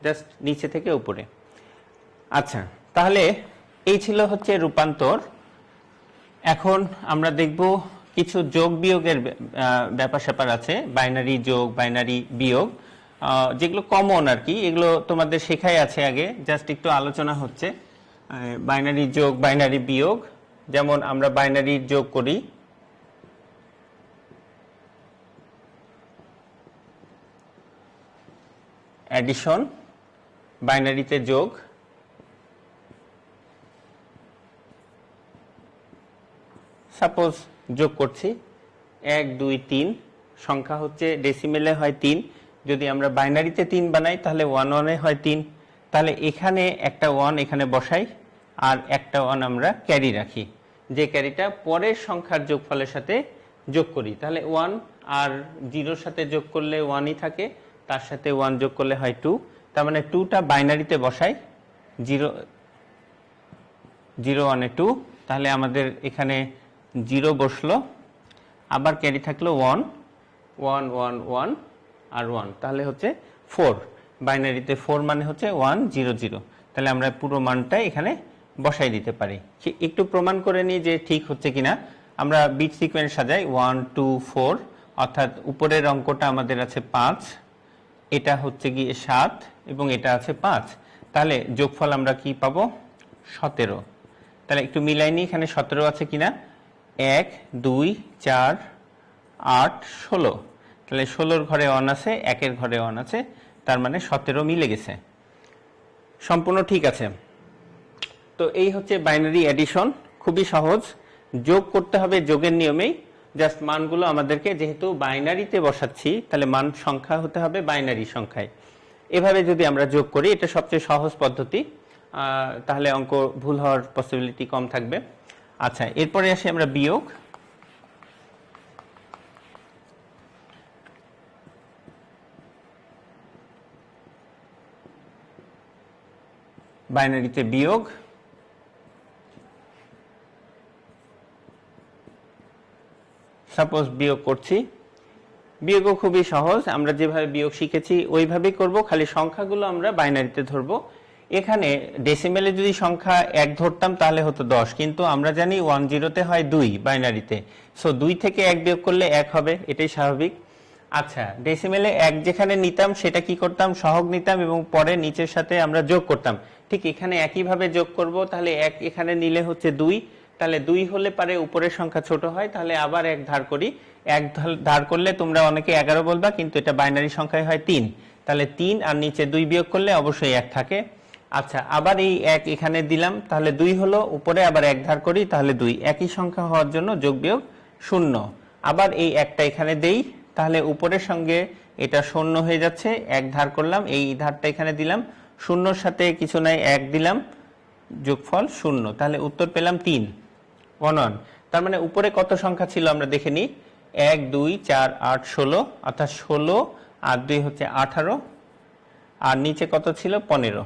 জাস্ট নিচে থেকে উপরে। আচ্ছা, তাহলে এই ছিল হচ্ছে রূপান্তর। এখন আমরা দেখব কিছু যোগ বিয়োগের ব্যাপার স্যাপার আছে, বাইনারি যোগ, বাইনারি বিয়োগ, যেগুলো কমন আর কি, এগুলো তোমাদের শেখাই আছে আগে, জাস্ট একটু আলোচনা হচ্ছে। বাইনারি যোগ, বাইনারি বিয়োগ, যেমন আমরা বাইনারি যোগ করি, অ্যাডিশন, বাইনারিতে যোগ, সাপোজ যোগ করছি 1 2 3, সংখ্যা হচ্ছে ডেসিমেলে হয় 3, যদি আমরা বাইনারিতে 3 বানাই তাহলে 1 1 এ হয় 3, তাহলে এখানে একটা 1 এখানে বসাই আর একটা 1 আমরা ক্যারি রাখি, যে ক্যারিটা পরের সংখ্যার যোগফলের সাথে যোগ করি। তাহলে 1 আর 0-র সাথে যোগ করলে 1ই থাকে, তার সাথে 1 যোগ করলে হয় 2, তার মানে 2টা বাইনারিতে বসাই, 0 0 1 এ 2, তাহলে আমাদের এখানে 0 বসলো, আবার ক্যারি থাকলো 1 1 1 1 আর 1, তাহলে হচ্ছে 4। বাইনারিতে 4 মানে হচ্ছে 1 0 0, তাহলে আমরা পুরো মানটা এখানে বসাই দিতে পারি। একটু প্রমাণ করে নিই যে ঠিক হচ্ছে কিনা। আমরা বিট সিকোয়েন্স সাজাই 1 2 4, অর্থাৎ উপরের অঙ্কটা আমাদের আছে 5, এটা হচ্ছে গিয়ে 7 এবং এটা আছে 5, তাহলে যোগফল আমরা কি পাবো 17। তাহলে একটু মিলাই নিই এখানে 17 আছে কিনা, 1 2 4 8 16, তাহলে 16-র ঘরে 1 আছে, 1-এর ঘরে 1 আছে, তার মানে 17 মিলে গেছে, সম্পূর্ণ ঠিক আছে। তো এই হচ্ছে বাইনারি অ্যাডিশন, খুবই সহজ, যোগ করতে হবে যোগের নিয়মেই, জাস্ট মানগুলো আমাদেরকে যেহেতু বাইনারিতে বসাচ্ছি তাহলে মান সংখ্যা হতে হবে বাইনারি সংখ্যায়। এভাবে যদি আমরা যোগ করি এটা সবচেয়ে সহজ পদ্ধতি, তাহলে অঙ্ক ভুল হওয়ার পসিবিলিটি কম থাকবে। আচ্ছা, এরপরে আসি আমরা বিয়োগ। বাইনারিতে বিয়োগ, সাপোজ বিয়োগ করছি, বিয়োগও খুবই সহজ, আমরা যেভাবে বিয়োগ শিখেছি ওইভাবেই করব, খালি সংখ্যাগুলো আমরা বাইনারিতে ধরব। এখানে ডেসিমেলে যদি সংখ্যা 1 ধরতাম তাহলে হতো 10, কিন্তু আমরা জানি 10-তে হয় 2 বাইনারিতে, সো 2 থেকে 1 বিয়োগ করলে 1 হবে, এটাই স্বাভাবিক। আচ্ছা, ডেসিমেলে 1 যেখানে নিতাম সেটা কি করতাম, সহগ নিতাম এবং পরে নিচের সাথে আমরা যোগ করতাম, ঠিক এখানে একইভাবে যোগ করব। তাহলে 1 এখানে নিলে হচ্ছে 2, তাহলে 2 হলে পারে উপরের সংখ্যা ছোট হয়, তাহলে আবার 1 ধার করি। 1 ধার করলে তোমরা অনেকে 11 বলবা, কিন্তু এটা বাইনারি সংখ্যায় হয় 3, তাহলে 3 আর নিচে 2 বিয়োগ করলে অবশ্যই 1 থাকে। আচ্ছা, আবার এই 1 এখানে দিলাম, তাহলে 2 হলো, উপরে আবার 1 ধার করি, তাহলে 2, একই সংখ্যা হওয়ার জন্য যোগ বিয়োগ 0। আবার এই 1টা এখানে দেই, তাহলে উপরের সঙ্গে এটা 0 হয়ে যাচ্ছে, 1 ধার করলাম, এই ধারটা এখানে দিলাম, 0-র সাথে কিছু নাই 1 দিলাম, যোগফল 0, তাহলে উত্তর পেলাম 3, 1 তার মানে উপরে কত সংখ্যা ছিল আমরা দেখে নিই, 1 2 4 8 16, অর্থাৎ 16 আর 2 হচ্ছে 18, আর নিচে কত ছিল 15,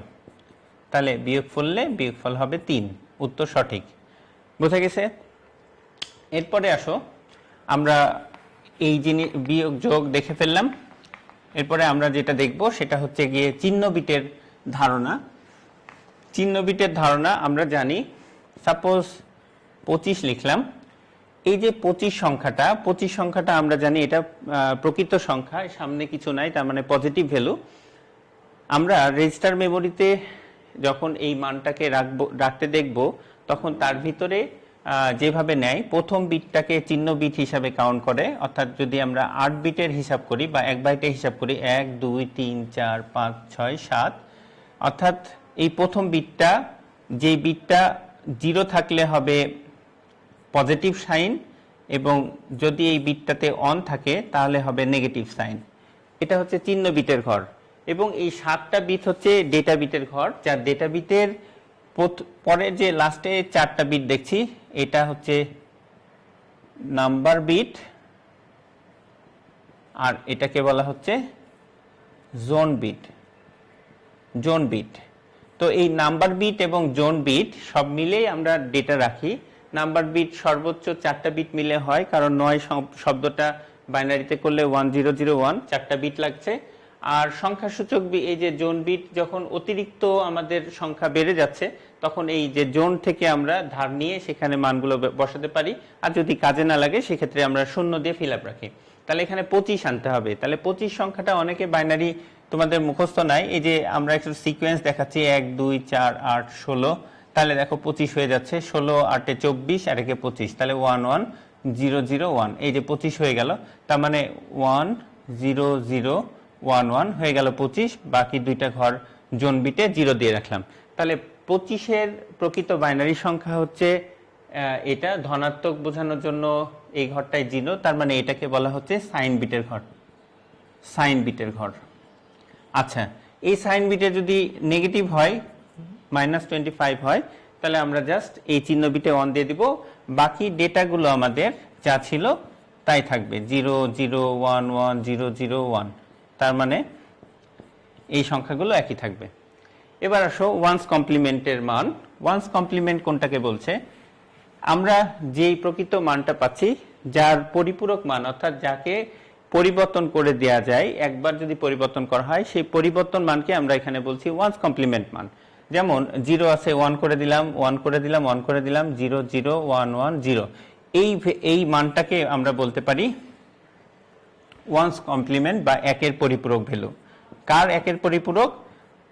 তাহলে বিয়োগফল হবে 3, উত্তর সঠিক। বোঝা গেছে? এরপরে আসো, আমরা এই জিনিস বিয়োগ যোগ দেখে ফেললাম, এরপরে আমরা যেটা দেখব সেটা হচ্ছে গিয়ে চিহ্ন বিটের ধারণা। চিহ্ন বিটের ধারণা আমরা জানি, সাপোজ 25 লিখলাম, এই যে 25 সংখ্যাটা আমরা জানি এটা প্রকৃত সংখ্যা, সামনে কিছু নাই, তার মানে পজিটিভ ভ্যালু। আমরা রেজিস্টার মেমোরিতে যখন এই মানটাকে রাখতে দেখব, তখন তার ভিতরে যেভাবে নেয়, প্রথম বিটটাকে চিহ্ন বিট হিসাবে কাউন্ট করে, অর্থাৎ যদি আমরা 8 বিটের হিসাব করি বা 1 বাইটের হিসাব করি, 1 2 3 4 5 6 7, অর্থাৎ এই প্রথম বিটটা, যেই বিটটা 0 থাকলে হবে পজিটিভ সাইন, এবং যদি এই বিটটাতে অন থাকে তাহলে হবে নেগেটিভ সাইন। এটা হচ্ছে চিহ্ন বিটের ঘর, এবং এই 7টা বিট হচ্ছে ডেটা বিটের ঘর, যার ডেটা বিটের পরে যে লাস্টে 4টা বিট দেখছি এটা হচ্ছে নাম্বার বিট, আর এটাকে বলা হচ্ছে জোন বিট। তো এই নাম্বার বিট এবং জোন বিট সব মিলেই আমরা ডেটা রাখি। নাম্বার বিট সর্বোচ্চ 4টা বিট মিলে হয়, কারণ 9 শব্দটা বাইনারিতে করলে 1001, 4টা বিট লাগছে। আর সংখ্যাসূচক এই যে জোন বিট, যখন অতিরিক্ত আমাদের সংখ্যা বেড়ে যাচ্ছে তখন এই যে জোন থেকে আমরা ধার নিয়ে সেখানে মানগুলো বসাতে পারি, আর যদি কাজে না লাগে সেক্ষেত্রে আমরা 0 দিয়ে ফিল আপ রাখি। তাহলে এখানে 25 আনতে হবে। তাহলে 25 সংখ্যাটা অনেকে বাইনারি তোমাদের মুখস্থ নাই, এই যে আমরা একটু সিকোয়েন্স দেখাচ্ছি, 1 2 4 8 16, তাহলে দেখো 25 হয়ে যাচ্ছে, 16 8 24 আর 1 25, তাহলে 1 1 0 0 1, এই যে 25 হয়ে গেল, তার মানে 1 0 0 1 1 হয়ে গেল 25, বাকি দুইটা ঘর জোন বিটে 0 দিয়ে রাখলাম। তাহলে 25-এর প্রকৃত বাইনারি সংখ্যা হচ্ছে এটা, ধনাত্মক বোঝানোর জন্য এই ঘরটাই 0, তার মানে এটাকে বলা হচ্ছে সাইন বিটের ঘর। আচ্ছা, এই সাইন বিটে যদি নেগেটিভ হয়, -25 হয়, তাহলে আমরা জাস্ট এই চিহ্ন বিটে 1 দিয়ে দিব, বাকি ডেটাগুলো আমাদের যা ছিল তাই থাকবে, 0 0 1 1 0 0 1, তার মানে এই সংখ্যাগুলো একই থাকবে। এবার আসো ওয়ান্স কমপ্লিমেন্টের মান। ওয়ান্স কমপ্লিমেন্ট কোনটাকে বলছে, আমরা যেই প্রকৃত মানটা পাচ্ছি, যার পরিপূরক মান, অর্থাৎ যাকে পরিবর্তন করে দেয়া যায়, একবার যদি পরিবর্তন করা হয়, সেই পরিবর্তন মানকে আমরা এখানে বলছি ওয়ান্স কমপ্লিমেন্ট মান। যেমন 0 আছে, 1 করে দিলাম, 1 করে দিলাম, 1 করে দিলাম, 0 0 1 1 0, এই মানটাকে আমরা বলতে পারি ওয়ান্স কমপ্লিমেন্ট বা 1-এর পরিপূরক ভ্যালু। কার 1-এর পরিপূরক?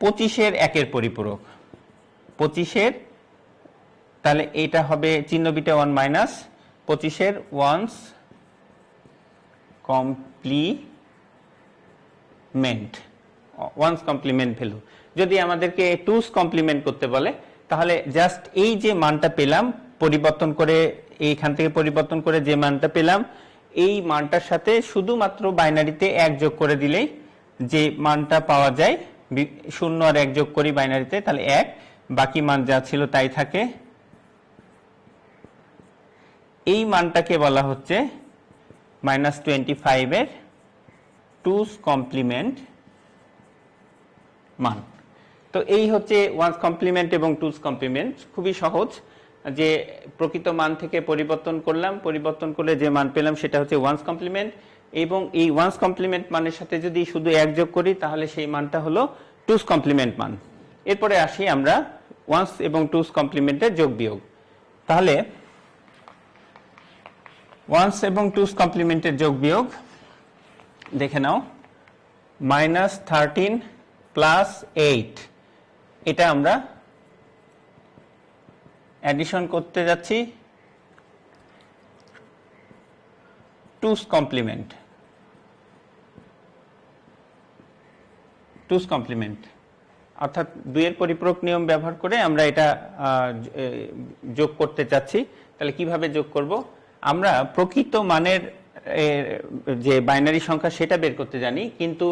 25-এর 1-এর পরিপূরক। 25-এর, তাহলে এটা হবে চিহ্ন বিটে 1 মাইনাস 25-এর one's complement complement, one's complement value. যদি আমাদেরকে টুস কমপ্লিমেন্ট করতে বলে তাহলে জাস্ট এই যে মানটা পেলাম পরিবর্তন করে, এইখান থেকে পরিবর্তন করে যে মানটা পেলাম এই মানটার সাথে শুধুমাত্র বাইনারিতে 1 যোগ করে দিলেই যে মানটা পাওয়া যায়, 0 আর 1 যোগ করি বাইনারিতে, তাহলে 1, বাকি মান যা ছিল তাই থাকে। এই মানটাকে বলা হচ্ছে -25 এর টুস কমপ্লিমেন্ট মান। তো এই হচ্ছে ওয়ান্স কমপ্লিমেন্ট এবং টুস কমপ্লিমেন্ট। খুবই সহজ, যে প্রকৃত মান থেকে পরিবর্তন করলাম, পরিবর্তন করে যে মান পেলাম সেটা হচ্ছে ওয়ান্স কমপ্লিমেন্ট, এবং এই ওয়ান্স কমপ্লিমেন্ট মানের সাথে যদি শুধু 1 যোগ করি তাহলে সেই মানটা হলো টুস কমপ্লিমেন্ট মান। এরপরে আসি আমরা ওয়ান্স এবং টুস কমপ্লিমেন্টের যোগ বিয়োগ। তাহলে ওয়ান্স এবং টুস কমপ্লিমেন্টের যোগ বিয়োগ দেখে নাও। -13 + 8, এটা আমরা অ্যাডিশন করতে যাচ্ছি টুস কমপ্লিমেন্ট। টুস কমপ্লিমেন্ট অর্থাৎ 2 এর পরিপূরক নিয়ম ব্যবহার করে আমরা এটা যোগ করতে চাচ্ছি। তাহলে কিভাবে যোগ করব? আমরা প্রকৃত মানের যে বাইনারি সংখ্যা সেটা বের করতে জানি, কিন্তু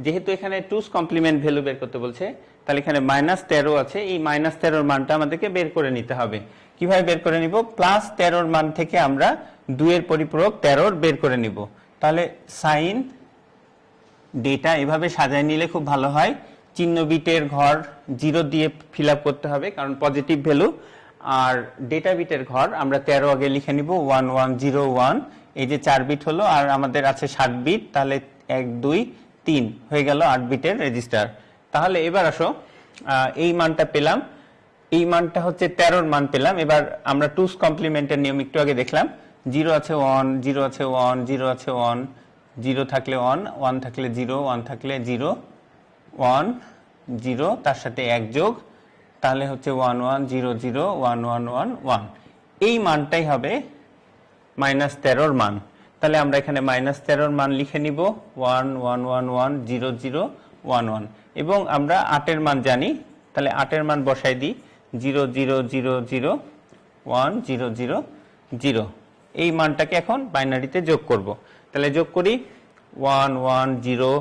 যেহেতু এখানে টুস কমপ্লিমেন্ট ভ্যালু বের করতে বলছে তাহলে এখানে -13 আছে, এই -13 মানটা আমাদেরকে বের করে নিতে হবে। কিভাবে বের করে নিব? +13 মান থেকে আমরা 2 এর পরিপূরক 13 বের করে নিব। তাহলে সাইন ডেটা এভাবে সাজায় নিলে খুব ভালো হয়। চিহ্ন বিটের ঘর 0 দিয়ে ফিল আপ করতে হবে কারণ পজিটিভ ভ্যালু, আর ডেটা বিটের ঘর আমরা 13 আগে লিখে নিব 1101। এই যে 4 বিট হলো, আর আমাদের আছে 7 বিট, তাহলে 1 2 3 হয়ে গেল 8 বিটের রেজিস্টার। তাহলে এবার আসো, এই মানটা পেলাম, এই মানটা হচ্ছে 13 মান পেলাম। এবার আমরা টুস কমপ্লিমেন্টের নিয়ম একটু আগে দেখলাম, 0 আছে 1, 0 আছে 1, 0 আছে 1, 0 থাকলে 1, 1 থাকলে 0, 1 থাকলে 0, 1 0 তার সাথে 1 যোগ, তাহলে হচ্ছে 1 1 0 0 1 1 1 1। এই মানটাই হবে -13 মান। তাহলে আমরা এখানে -13 মান লিখে নিব 1 1 1 1 0 0 1 1, এবং আমরা 8 এর মান জানি, তাহলে 8 এর মান বসাই দিই 0 0 0 0 1 0 0 0। এই মানটাকে এখন বাইনারিতে যোগ করব। তাহলে যোগ করি 1 1 0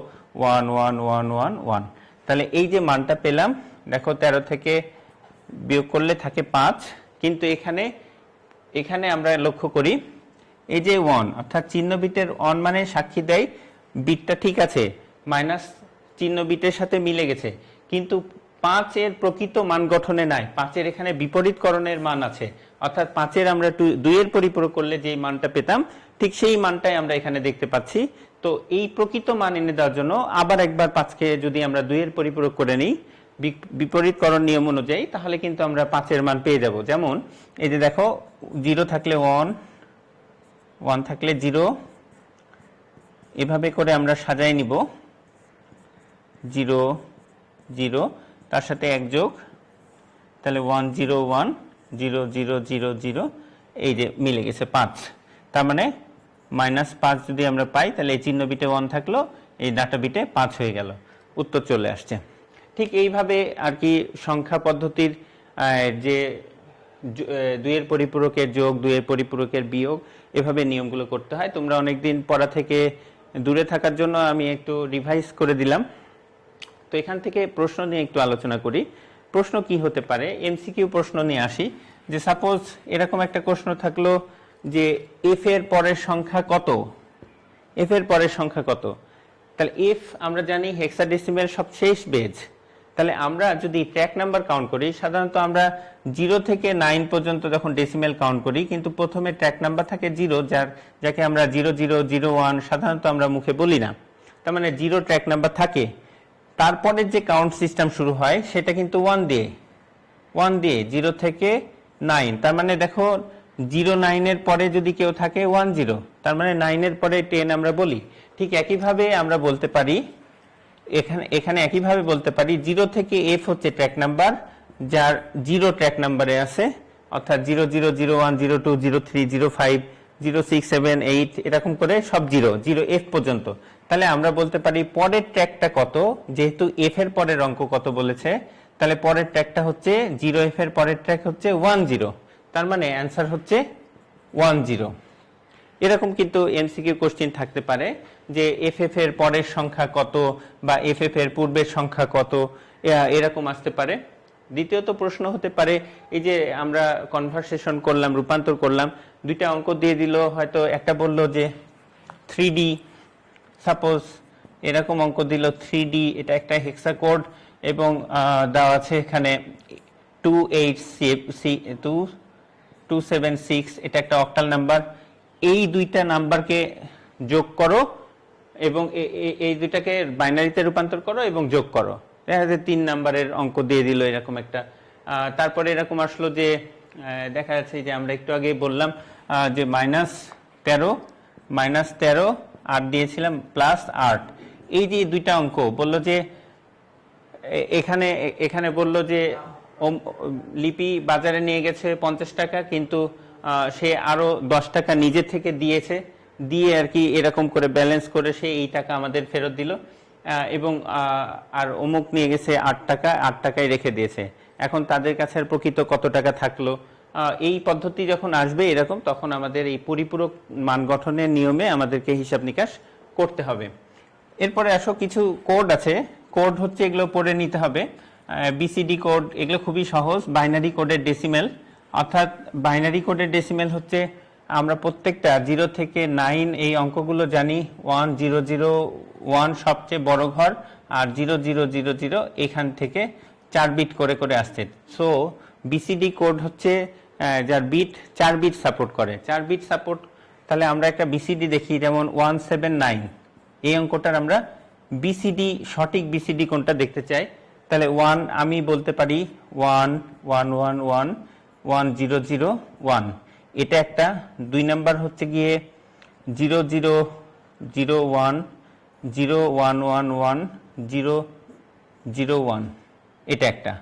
1 1 1 1 1। তাহলে এই যে মানটা পেলাম, দেখো 13 থেকে বিয়োগ করলে থাকে 5, কিন্তু এখানে আমরা লক্ষ্য করি এই যে 1 অর্থাৎ চিহ্ন বিটের 1 মানে সাক্ষী দেয় বিটটা ঠিক আছে, মাইনাস চিহ্ন বিটের সাথে মিলে গেছে, কিন্তু 5 এর প্রকৃত মান গঠনে নাই। 5 এর এখানে বিপরীতকরণের মান আছে, অর্থাৎ 5 এর আমরা 2 এর পরিপূরক করলে যে মানটা পেতাম ঠিক সেই মানটাই আমরা এখানে দেখতে পাচ্ছি। তো এই প্রকৃত মান এনে দেওয়ার জন্য আবার একবার 5 কে যদি আমরা 2 এর পরিপূরক করে নিই বিপরীতকরণ নিয়ম অনুযায়ী, তাহলে কিন্তু আমরা 5 এর মান পেয়ে যাব। যেমন এই যে দেখো 0 থাকলে 1, 1 থাকলে 0, এভাবে করে আমরা সাজাই নিব 0 0 তার সাথে 1 যোগ, তাহলে 1 0 1 0 0 0 0, এই যে মিলে গেছে 5। তার মানে -5 যদি আমরা পাই তাহলে এই চিহ্ন বিটে 1 থাকলো, এই ডাটা বিটে 5 হয়ে গেল, উত্তর চলে আসছে। ঠিক এইভাবে আর কি সংখ্যা পদ্ধতির যে 2 এর পরিপূরকের যোগ, 2 এর পরিপূরকের বিয়োগ, এভাবে নিয়মগুলো করতে হয়। তোমরা অনেকদিন পড়া থেকে দূরে থাকার জন্য আমি একটু রিভাইজ করে দিলাম। তো এখান থেকে প্রশ্ন নিয়ে একটু আলোচনা করি। প্রশ্ন কি হতে পারে? এমসিকিউ প্রশ্ন নিয়ে আসি। যে সাপোজ এরকম একটা প্রশ্ন থাকলো যে এফ এর পরের সংখ্যা কত, এফ এর পরের সংখ্যা কত? তাহলে এফ আমরা জানি হেক্সাডেসিমেল সবশেষ বেজ। তাহলে আমরা যদি ট্র্যাক নাম্বার কাউন্ট করি, সাধারণত আমরা 0 থেকে 9 পর্যন্ত যখন ডেসিমেল কাউন্ট করি, কিন্তু প্রথমে ট্র্যাক নাম্বার থাকে 0, যাকে আমরা 0 0 0 1 সাধারণত আমরা মুখে বলি না। তার মানে 0 ট্র্যাক নাম্বার থাকে। তারপরে যে কাউন্ট সিস্টেম শুরু হয় সেটা কিন্তু 1 দিয়ে 0 থেকে 9। তার মানে দেখো 0 9 এর পরে যদি কেউ থাকে 1 0, তার মানে 9 এর পরে 10 আমরা বলি। ঠিক একইভাবে আমরা বলতে পারি এখানে একইভাবে বলতে পারি 0 থেকে f হচ্ছে ট্র্যাক নাম্বার, যার 0 ট্র্যাক নাম্বারে আছে, অর্থাৎ 0 0 0 1 0 2 0 3 0 5 0 6 7 8 এরকম করে সব 0 f পর্যন্ত। তাহলে আমরা বলতে পারি পরের ট্র্যাকটা কত, যেহেতু এফ এর পরের অঙ্ক কত বলেছে, তাহলে পরের ট্র্যাকটা হচ্ছে 0f এর পরের ট্র্যাক হচ্ছে 10, তার মানে অ্যান্সার হচ্ছে 10। এরকম কিন্তু এমসিকিউ কোশ্চেন থাকতে পারে যে এফএফ এর পরের সংখ্যা কত বা এফএফ এর পূর্বের সংখ্যা কত, এরকম আসতে পারে। দ্বিতীয়ত প্রশ্ন হতে পারে এই যে আমরা কনভারসেশন করলাম, রূপান্তর করলাম, দুইটা অঙ্ক দিয়ে দিল, হয়তো একটা বললো যে 3D, সাপোজ এরকম অঙ্ক দিল 3D, এটা একটা হেক্সা কোড এবং দেওয়া আছে এখানে 276, এটা একটা অক্টাল নাম্বার। এই দুইটা নাম্বারকে যোগ করো এবং এই দুইটাকে বাইনারিতে রূপান্তর করো এবং যোগ করো। দেখা যাচ্ছে 3 নাম্বারের অঙ্ক দিয়ে দিল এরকম একটা। তারপরে এরকম আসলো যে দেখা যাচ্ছে যে আমরা একটু আগে বললাম যে -13 আর দিয়েছিলাম +8, এই যে দুইটা অঙ্ক বললো যে এখানে বললো যে লিপি বাজারে নিয়ে গেছে 50 টাকা, কিন্তু সে আরো 10 টাকা নিজে থেকে দিয়েছে, দিয়ে আর কি এরকম করে ব্যালেন্স করে সে এই টাকা আমাদের ফেরত দিল, এবং আর অমুক নিয়ে গেছে 8 টাকা, 8 টাকায় রেখে দিয়েছে। এখন তাদের কাছে আর প্রকৃত কত টাকা থাকলো, এই পদ্ধতি যখন আসবে এরকম, তখন আমাদের এই পরিপূরক মান গঠনের নিয়মে আমাদেরকে হিসাব নিকাশ করতে হবে। এরপরে আসো কিছু কোড আছে, কোড হচ্ছে এগুলো পড়ে নিতে হবে। বিসিডি কোড এগুলো খুবই সহজ। বাইনারি কোডের ডেসিমেল, অর্থাৎ বাইনারি কোডের ডেসিমেল হচ্ছে আমরা প্রত্যেকটা 0 থেকে 9 এই অঙ্কগুলো জানি। 1 0 0 1 সবচেয়ে বড় ঘর, আর 0 0 0 0 এখান থেকে 4 বিট করে করে আসছে। সো বিসিডি কোড হচ্ছে যার বিট 4 বিট সাপোর্ট করে, 4 বিট সাপোর্ট। তাহলে আমরা একটা বিসিডি দেখি, যেমন 179, এই অঙ্কটার আমরা বিসিডি, সঠিক বিসিডি কোনটা দেখতে চাই। তাহলে 1 আমি বলতে পারি 1 1 1 1 1 0 0 1, এটা একটা। 2 নাম্বার হচ্ছে গিয়ে 0 0 0 1 0 1 1 1 0 0 1, এটা একটা।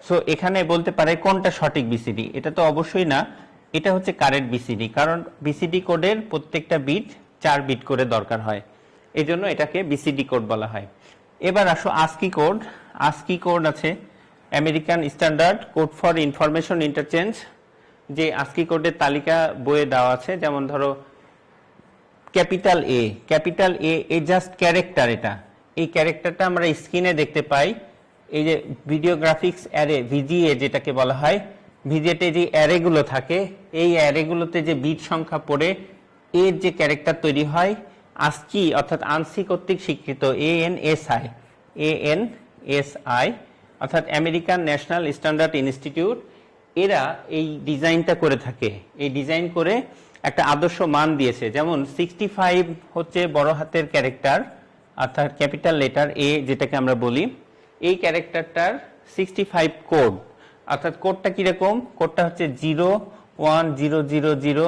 সো এখানে বলতে পারে কোনটা সঠিক বিসিডি, এটা তো অবশ্যই না, এটা হচ্ছে কারেক্ট বিসিডি, কারণ বিসিডি কোডের প্রত্যেকটা বিট 4 বিট করে দরকার হয়, এই জন্য এটাকে বিসিডি কোড বলা হয়। এবার আসো আস্কি কোড। আস্কি কোড আছে American standard code for information interchange, যে আস্কি কোডের তালিকা বইয়ে দেওয়া আছে। যেমন ধরো ক্যাপিটাল এ জাস্ট ক্যারেক্টার, এটা এই ক্যারেক্টারটা আমরা স্ক্রিনে দেখতে পাই। এই যে ভিডিও গ্রাফিক্স অ্যারে, ভিজিএ যেটাকে বলা হয়, ভিজিএতে যে অ্যারেগুলো থাকে, এই অ্যারেগুলোতে যে বিট সংখ্যা পড়ে এর যে ক্যারেক্টার তৈরি হয়, আস্কি অর্থাৎ আনসি কর্তৃক স্বীকৃত, ANSI অর্থাৎ আমেরিকান ন্যাশনাল স্ট্যান্ডার্ড ইনস্টিটিউট, এরা এই ডিজাইনটা করে থাকে। এই ডিজাইন করে একটা আদর্শ মান দিয়েছে। যেমন 65 হচ্ছে বড় হাতের ক্যারেক্টার, অর্থাৎ ক্যাপিটাল লেটার এ যেটাকে আমরা বলি, এই ক্যারেক্টারটার 65 কোড। অর্থাৎ কোডটা কিরকম, কোডটা হচ্ছে 0 1 0 0 0,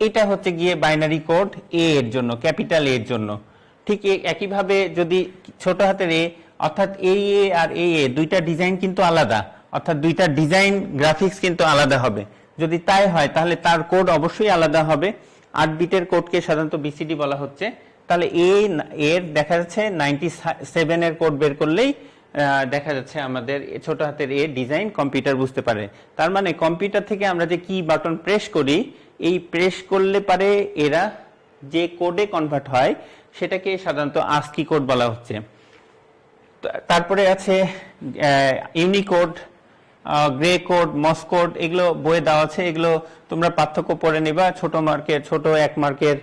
এটা হচ্ছে গিয়ে বাইনারি কোড এ এর জন্য, ক্যাপিটাল এর জন্য। ঠিক একইভাবে যদি ছোট হাতের এ, অর্থাৎ এ আর এ দুইটা ডিজাইন কিন্তু আলাদা, অর্থাৎ দুইটা ডিজাইন গ্রাফিক্স কিন্তু আলাদা হবে। যদি তাই হয় তাহলে তার কোড অবশ্যই আলাদা হবে। 8 বিটের কোডকে সাধারণত বিসিডি বলা হচ্ছে। তাহলে এর দেখা যাচ্ছে 97 এর কোড বের করলেই দেখা যাচ্ছে আমাদের ছোট হাতের এ ডিজাইন কম্পিউটার বুঝতে পারে। তার মানে কম্পিউটার থেকে আমরা যে কি বাটন প্রেস করি, এই প্রেস করলে পারে এরা যে কোডে কনভার্ট হয় সেটাকে সাধারণত আস্কি কোড বলা হচ্ছে। তারপরে আছে ইউনিকোড, গ্রে কোড, মস কোড, এগুলো বইয়ে দেওয়া আছে। এগুলো তোমরা পার্থক্য পড়ে নিবা। ছোট মার্কের, ছোট 1 মার্কের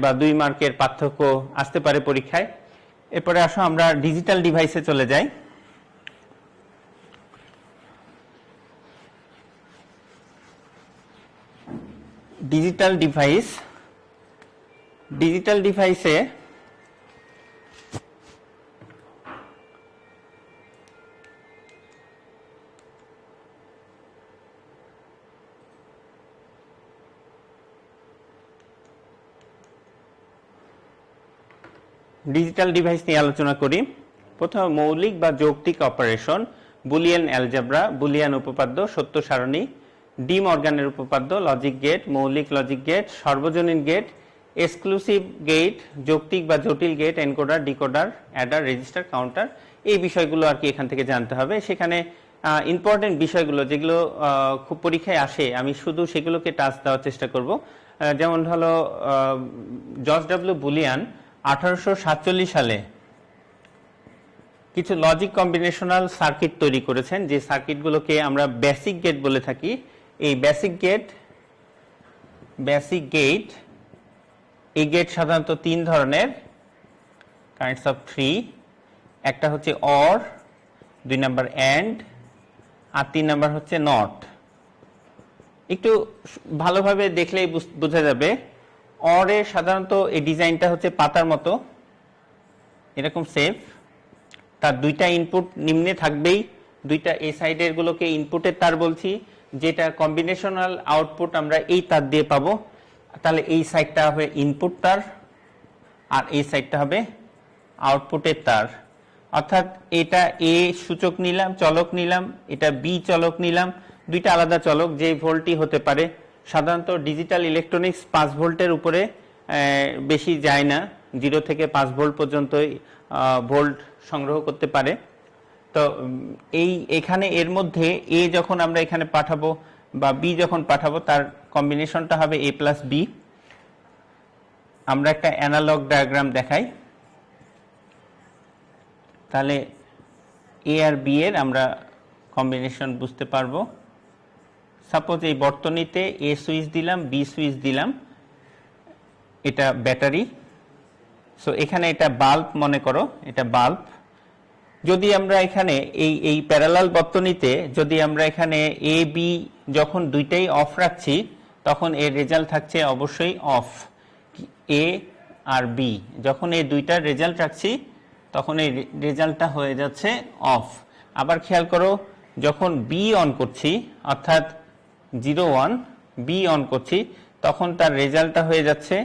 বা 2 মার্কের পার্থক্য আসতে পারে পরীক্ষায়। এরপরে আসো আমরা ডিজিটাল ডিভাইসে চলে যাই। ডিজিটাল ডিভাইসে ডিজিটাল ডিভাইস নিয়ে আলোচনা করি। প্রথমে মৌলিক বা যৌক্তিক অপারেশন, বুলিয়ান অ্যালজেব্রা, বুলিয়ান উপপাদ্য, সত্য সারণী, ডি মর্গানের উপপাদ্য, লজিক গেট, মৌলিক লজিক গেট, সর্বজনীন গেট, এক্সক্লুসিভ গেট, যৌক্তিক বা জটিল gate, encoder, decoder, adder, register, counter, এই বিষয়গুলো আর কি এখান থেকে জানতে হবে। সেখানে ইম্পর্টেন্ট বিষয়গুলো যেগুলো খুব পরীক্ষায় আসে আমি শুধু সেগুলোকে টাচ দেওয়ার চেষ্টা করব। যেমন হলো জর্জ ডব্লিউ বুলিয়ান 1847 সালে কিছু লজিক কম্বিনেশনাল সার্কিট তৈরি করেছেন, যে সার্কিটগুলোকে আমরা বেসিক গেট বলে থাকি। এই বেসিক গেট এই গেট সাধারণত তিন ধরনের, কাইন্ডস অফ থ্রি। একটা হচ্ছে অর, 2 নাম্বার অ্যান্ড, আর 3 নাম্বার হচ্ছে নট। একটু ভালোভাবে দেখলেই বোঝা যাবে। অরে সাধারণত এই ডিজাইনটা হচ্ছে পাতার মতো এরকম সেফ, তার দুইটা ইনপুট নিম্নে থাকবেই, দুইটা এই সাইডের গুলোকে ইনপুটের তার বলছি, যেটা কম্বিনেশনাল আউটপুট আমরা এই তার দিয়ে পাবো। তাহলে এই সাইডটা হবে ইনপুট তার আর এই সাইডটা হবে আউটপুটের তার। অর্থাৎ এটা এ সূচক নিলাম, চলক নিলাম, এটা বি চলক নিলাম, দুইটা আলাদা চলক, যে ভোল্টই হতে পারে। সাধারণত ডিজিটাল ইলেকট্রনিক্স 5 ভোল্টের উপরে বেশি যায় না, 0 থেকে 5 ভোল্ট পর্যন্ত ভোল্ট সংগ্রহ করতে পারে। তো এখানে এর মধ্যে এ যখন আমরা এখানে পাঠাবো বা বি যখন পাঠাবো, তার কম্বিনেশনটা হবে এ প্লাস বি। আমরা একটা অ্যানালগ ডায়াগ্রাম দেখাই, তাহলে এ আর বি এর আমরা কম্বিনেশন বুঝতে পারবো। সাপোজ এই বর্তনীতে এ সুইচ দিলাম, বি সুইচ দিলাম, এটা ব্যাটারি। সো এখানে এটা বাল্ব মনে করো, এটা বাল্ব। যদি আমরা এখানে এই প্যারালাল বর্তনীতে যদি আমরা এখানে এ বি যখন দুইটাই অফ রাখছি, তখন এর রেজাল্ট থাকছে অবশ্যই অফ। এ আর বি যখন এই দুইটার রেজাল্ট রাখছি, তখন এই রেজাল্টটা হয়ে যাচ্ছে অফ। আবার খেয়াল করো, যখন বি অন করছি, অর্থাৎ 0 1 বি অন করছি, তখন তার রেজাল্টটা হয়ে যাচ্ছে,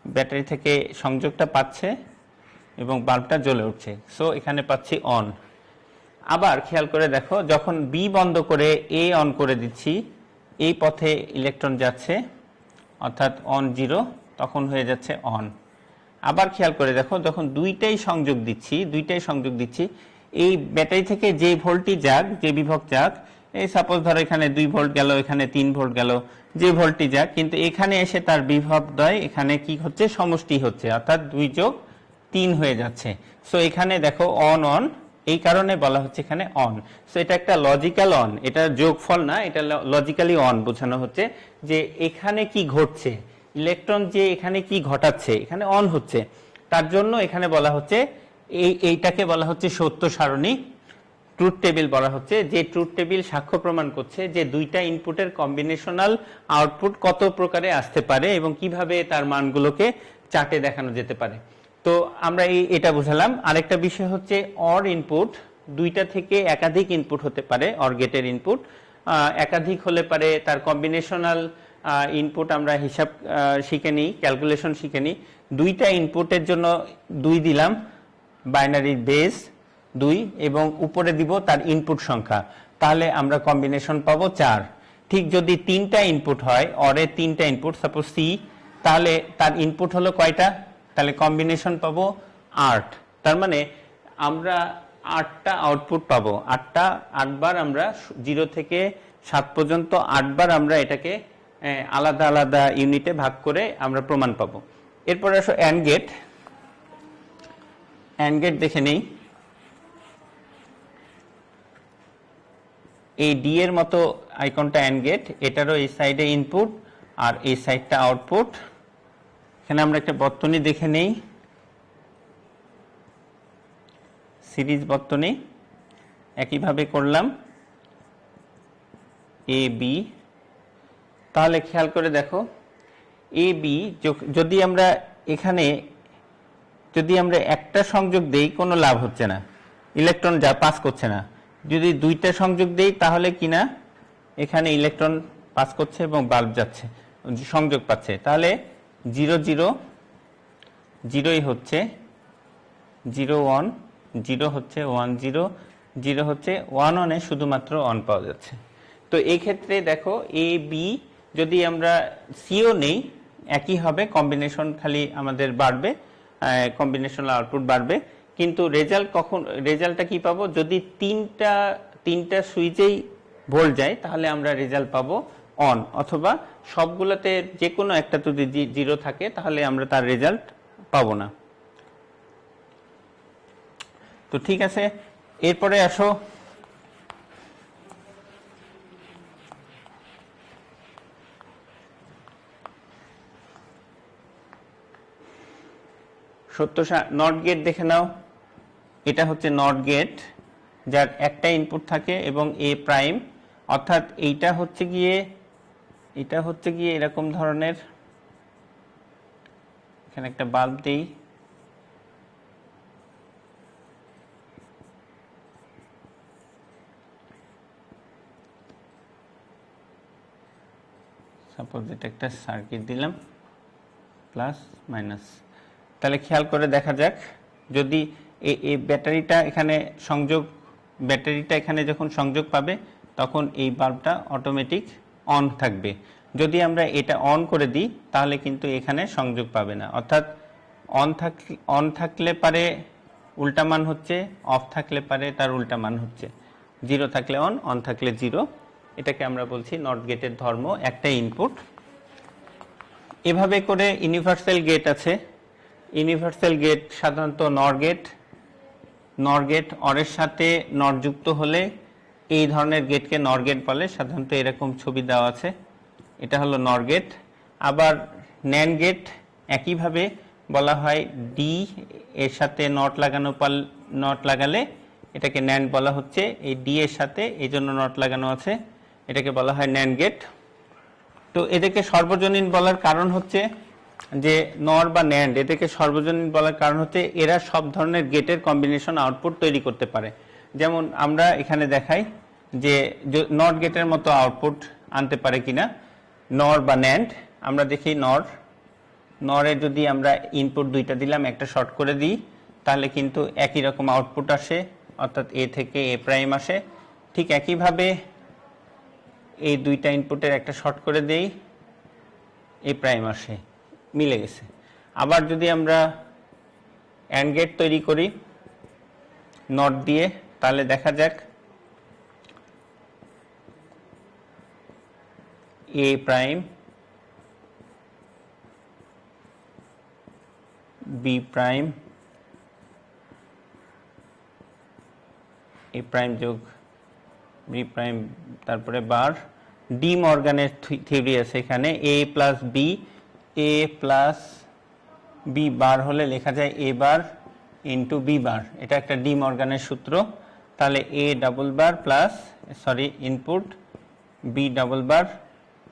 ব্যাটারি থেকে সংযোগটা পাচ্ছে এবং বাল্বটা জ্বলে উঠছে। সো এখানে পাচ্ছি অন। আবার খেয়াল করে দেখো, যখন বি বন্ধ করে এ অন করে দিচ্ছি, এই পথে ইলেকট্রন যাচ্ছে, অর্থাৎ অন 0, তখন হয়ে যাচ্ছে অন। আবার খেয়াল করে দেখো, যখন দুইটাই সংযোগ দিচ্ছি, এই ব্যাটারি থেকে যে ভোল্টই যাক, যে বিভব যাক, এই সাপোজ ধরো এখানে 2 ভোল্ট গেল, এখানে 3 ভোল্ট গেল, যে ভোল্টই যাক, কিন্তু এখানে এসে তার বিভবদ্বয় এখানে কি হচ্ছে, সমষ্টি হচ্ছে, অর্থাৎ 2 যোগ 3 হয়ে যাচ্ছে। সো এখানে দেখো অন অন, এই কারণে বলা হচ্ছে এখানে অন। সো এটা একটা লজিক্যাল অন, এটা যোগফল না, এটা লজিক্যালি অন বোঝানো হচ্ছে যে এখানে কি ঘটছে, ইলেকট্রন যে এখানে কি ঘটাচ্ছে, এখানে অন হচ্ছে। তার জন্য এখানে বলা হচ্ছে এইটাকে বলা হচ্ছে সত্য সারণী, ট্রুথ টেবিল বলা হচ্ছে, যে ট্রুথ টেবিল সাক্ষ্য প্রমাণ করছে যে দুইটা ইনপুটের কম্বিনেশনাল আউটপুট কত প্রকারে আসতে পারে এবং কিভাবে তার মানগুলোকে চার্টে দেখানো যেতে পারে। তো আমরা এটা বুঝালাম। আরেকটা বিষয় হচ্ছে অর ইনপুট, দুইটা থেকে একাধিক ইনপুট হতে পারে। অর গেটের ইনপুট একাধিক হলে পারে, তার কম্বিনেশনাল ইনপুট আমরা হিসাব শিখে নিই, ক্যালকুলেশন শিখে নিই। দুইটা ইনপুটের জন্য 2 দিলাম, বাইনারি বেস 2, এবং উপরে দিব তার ইনপুট সংখ্যা, তাহলে আমরা কম্বিনেশন পাবো 4। ঠিক যদি 3টা ইনপুট হয়, অরে 3টা ইনপুট, সাপোজ সি, তাহলে তার ইনপুট হলো কয়টা, তাহলে কম্বিনেশন পাবো 8। তার মানে আমরা 8টা আউটপুট পাবো, 8 বার আমরা 0 থেকে 7 পর্যন্ত 8 বার আমরা এটাকে আলাদা আলাদা ইউনিটে ভাগ করে আমরা প্রমাণ পাবো। এরপর আসো অ্যান্ড গেট। অ্যান্ড গেট দেখে নেই। এই ডি এর মতো আইকনটা অ্যান্ড গেট, এটারও এই সাইডে ইনপুট আর এই সাইডটা আউটপুট। এখানে আমরা একটা বর্তনী দেখে নেই, সিরিজ বর্তনী, একইভাবে করলাম এ বি। তাহলে খেয়াল করে দেখো, এ বি যদি আমরা এখানে একটা সংযোগ দেই, কোনো লাভ হচ্ছে না, ইলেকট্রন যা পাস করছে না। যদি 2টা সংযোগ দেই, তাহলে কিনা এখানে ইলেকট্রন পাস করছে এবং বাল্ব যাচ্ছে, সংযোগ পাচ্ছে। তাহলে 0 0 0ই হচ্ছে 0 1, 0 হচ্ছে 1 0, 0 হচ্ছে 1 1 এ শুধুমাত্র অন পাওয়া যাচ্ছে। তো এই ক্ষেত্রে দেখো এ বি, যদি আমরা সিও নেই, একই হবে, কম্বিনেশন খালি আমাদের বাড়বে, কম্বিনেশনাল আউটপুট বাড়বে। কিন্তু রেজাল্টটা কি পাবো, যদি তিনটা সুইচেই ভোল্ট যায় তাহলে আমরা রেজাল্ট পাবো অন, অথবা সবগুলোতে যে কোনো একটা যদি জিরো থাকে তাহলে আমরা তার রেজাল্ট পাবো না। তো ঠিক আছে, এরপরে আসো নট গেট দেখে নাও। এটা হচ্ছে নট গেট, যার একটা ইনপুট থাকে এবং এ প্রাইম, অর্থাৎ এটা হচ্ছে গিয়ে এরকম ধরনের, এখানে একটা বাল্ব দেই, সাপোজ এটা একটা সার্কিট দিলাম প্লাস মাইনাস। তাহলে খেয়াল করে দেখা যাক, যদি এই ব্যাটারিটা এখানে যখন সংযোগ পাবে তখন এই বাল্বটা অটোমেটিক অন থাকবে। যদি আমরা এটা অন করে দিই তাহলে কিন্তু এখানে সংযোগ পাবে না, অর্থাৎ অন থাকলে পারে উল্টা মান হচ্ছে, অফ থাকলে পারে তার উল্টা মান হচ্ছে, জিরো থাকলে অন থাকলে জিরো। এটাকে আমরা বলছি নট গেটের ধর্ম, একটা ইনপুট। এভাবে করে ইউনিভার্সাল গেট আছে। ইউনিভার্সাল গেট সাধারণত নর গেট অরের সাথে নট যুক্ত হলে এই ধরনের গেটকে নর গেট বলে, সাধারণত এরকম ছবি দেওয়া আছে, এটা হলো নর গেট। আবার ন্যান্ড গেট একইভাবে বলা হয়, ডি এর সাথে নট লাগালে এটাকে ন্যান্ড বলা হচ্ছে, এই ডি এর সাথে এই জন্য নট লাগানো আছে, এটাকে বলা হয় ন্যান্ড গেট। তো এদেরকে সর্বজনীন বলার কারণ হচ্ছে যে নর বা ন্যান্ড, এদেরকে সর্বজনীন বলার কারণ হচ্ছে এরা সব ধরনের গেটের কম্বিনেশন আউটপুট তৈরি করতে পারে। যেমন আমরা এখানে দেখাই যে নট গেটের মতো আউটপুট আনতে পারে কিনা নর বা ন্যান্ড। আমরা দেখি নরে যদি আমরা ইনপুট দুইটা দিলাম, একটা শর্ট করে দিই, তাহলে কিন্তু একই রকম আউটপুট আসে, অর্থাৎ এ থেকে এ প্রাইম আসে। ঠিক একইভাবে এই দুইটা ইনপুটের একটা শর্ট করে দেই, এ প্রাইম আসে, মিলে গেছে। আবার যদি আমরা অ্যান্ড গেট তৈরি করি নট দিয়ে, তাহলে দেখা যাক এ প্রাইম বি প্রাইম, এ প্রাইম যোগ বি প্রাইম, তারপরে বার। ডি মর্গানের থিওরি আছে এখানে, এ প্লাস বি বার হলে লেখা যায় এ বার ইন্টু বি বার, এটা একটা ডি মর্গানের সূত্র। তাহলে A double bar plus input B double bar,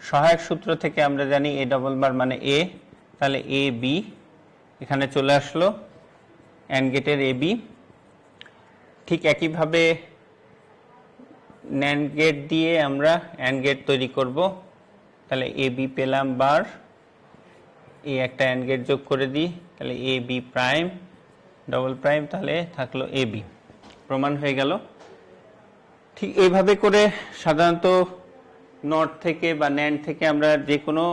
সহায়ক সূত্র থেকে আমরা জানি এ ডাবল বার মানে এ, তাহলে এ বি এখানে চলে আসলো অ্যান্ড গেটের এ বি। ঠিক একইভাবে ন্যান্ড গেট দিয়ে আমরা অ্যান্ড গেট তৈরি করব, তাহলে এ বি পেলাম বার, এ একটা অ্যান্ড গেট যোগ করে দিই, তাহলে A B prime double prime, তাহলে থাকলো এ বি, প্রমাণ হয়ে গেল। ঠিক এইভাবে করে সাধারণত নট থেকে বা ন্যান্ড থেকে আমরা যে কোনো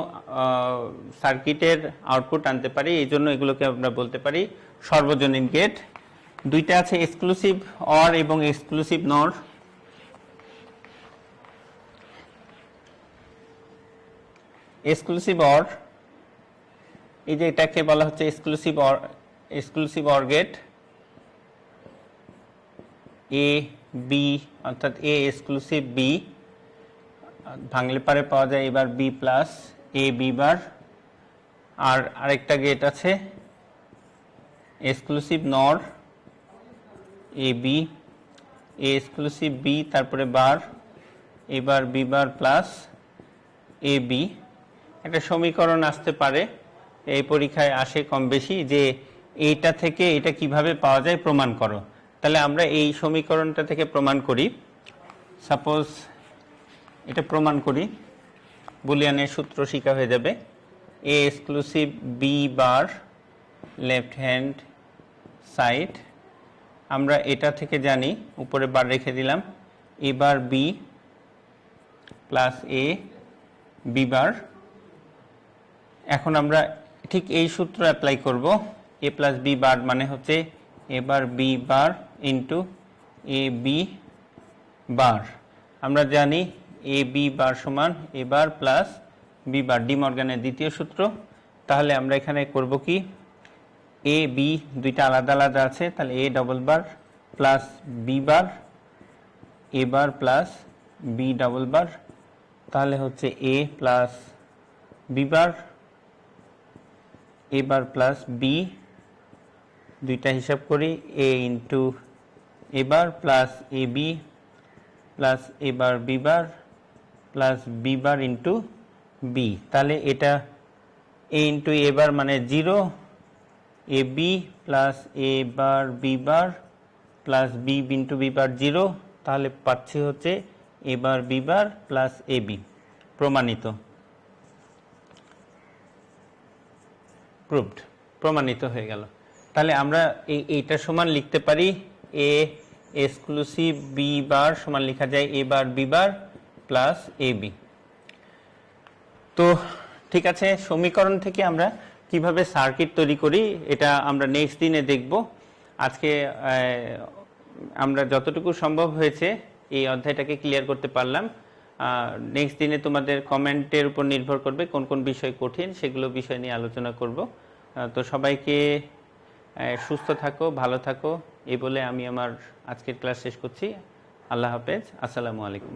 সার্কিটের আউটপুট আনতে পারি, এই জন্য এগুলোকে আমরা বলতে পারি সর্বজনীন গেট। দুইটা আছে, এক্সক্লুসিভ অর এবং এক্সক্লুসিভ নর। এক্সক্লুসিভ অর, এই যে এটাকে বলা হচ্ছে exclusive OR gate. A B, অর্থাৎ এ এক্সক্লুসিভ বি, ভাঙলে পারে পাওয়া যায় এবার B plus A B bar. আর আরেকটা গেট আছে exclusive NOR, A B, A exclusive B, তারপরে বার, এবার B bar plus A B. একটা সমীকরণ আসতে পারে, এই পরীক্ষায় আসে কম বেশি, যে এইটা থেকে এটা কিভাবে পাওয়া যায় প্রমাণ করো। তাহলে আমরা এই সমীকরণটা থেকে প্রমাণ করি। সাপোজ এটা প্রমাণ করি, বুলিয়ানের সূত্র শিখা হয়ে যাবে। A exclusive B bar left hand side, আমরা এটা থেকে জানি, উপরে বার রেখে দিলাম, এবার B plus A B bar. এখন আমরা ঠিক এই সূত্র অ্যাপ্লাই করব। এ প্লাস বি বার মানে হচ্ছে এ বার বি বার ইন্টু এ বি বার। আমরা জানি এ বি বার সমান এ বার প্লাস বি বার, ডি মর্গানের দ্বিতীয় সূত্র। তাহলে আমরা এখানে করব কি, এ বি দুইটা আলাদা আলাদা আছে, তাহলে A double bar plus B bar, A bar plus B double bar, তাহলে হচ্ছে A plus B bar, A bar plus B, দুইটা হিসাব করি, A into A bar plus A B plus A bar B bar plus B bar into B. তাহলে এটা A into A bar মানে 0, A B plus A bar B bar plus B into B bar 0, তাহলে পাচ্ছি হচ্ছে এ bar B bar plus A B. প্রমাণিত, proved, প্রমাণিত হয়ে গেল। তাহলে আমরা এইটা সমান লিখতে পারি এ এক্সক্লুসিভ বি বার সমান লেখা যায় এ bar B bar plus A B. তো ঠিক আছে, সমীকরণ থেকে আমরা কিভাবে সার্কিট তৈরি করি এটা আমরা নেক্সট দিনে দেখব। আজকে আমরা যতটুকু সম্ভব হয়েছে এই অধ্যায়টাকে ক্লিয়ার করতে পারলাম। নেক্সট দিনে তোমাদের কমেন্টের উপর নির্ভর করবে কোন কোন বিষয় কঠিন, সেগুলো বিষয় নিয়ে আলোচনা করব। তো সবাইকে সুস্থ থাকো, ভালো থাকো, এই বলে আমি আমার আজকের ক্লাস শেষ করছি। আল্লাহ হাফেজ, আসসালামু আলাইকুম।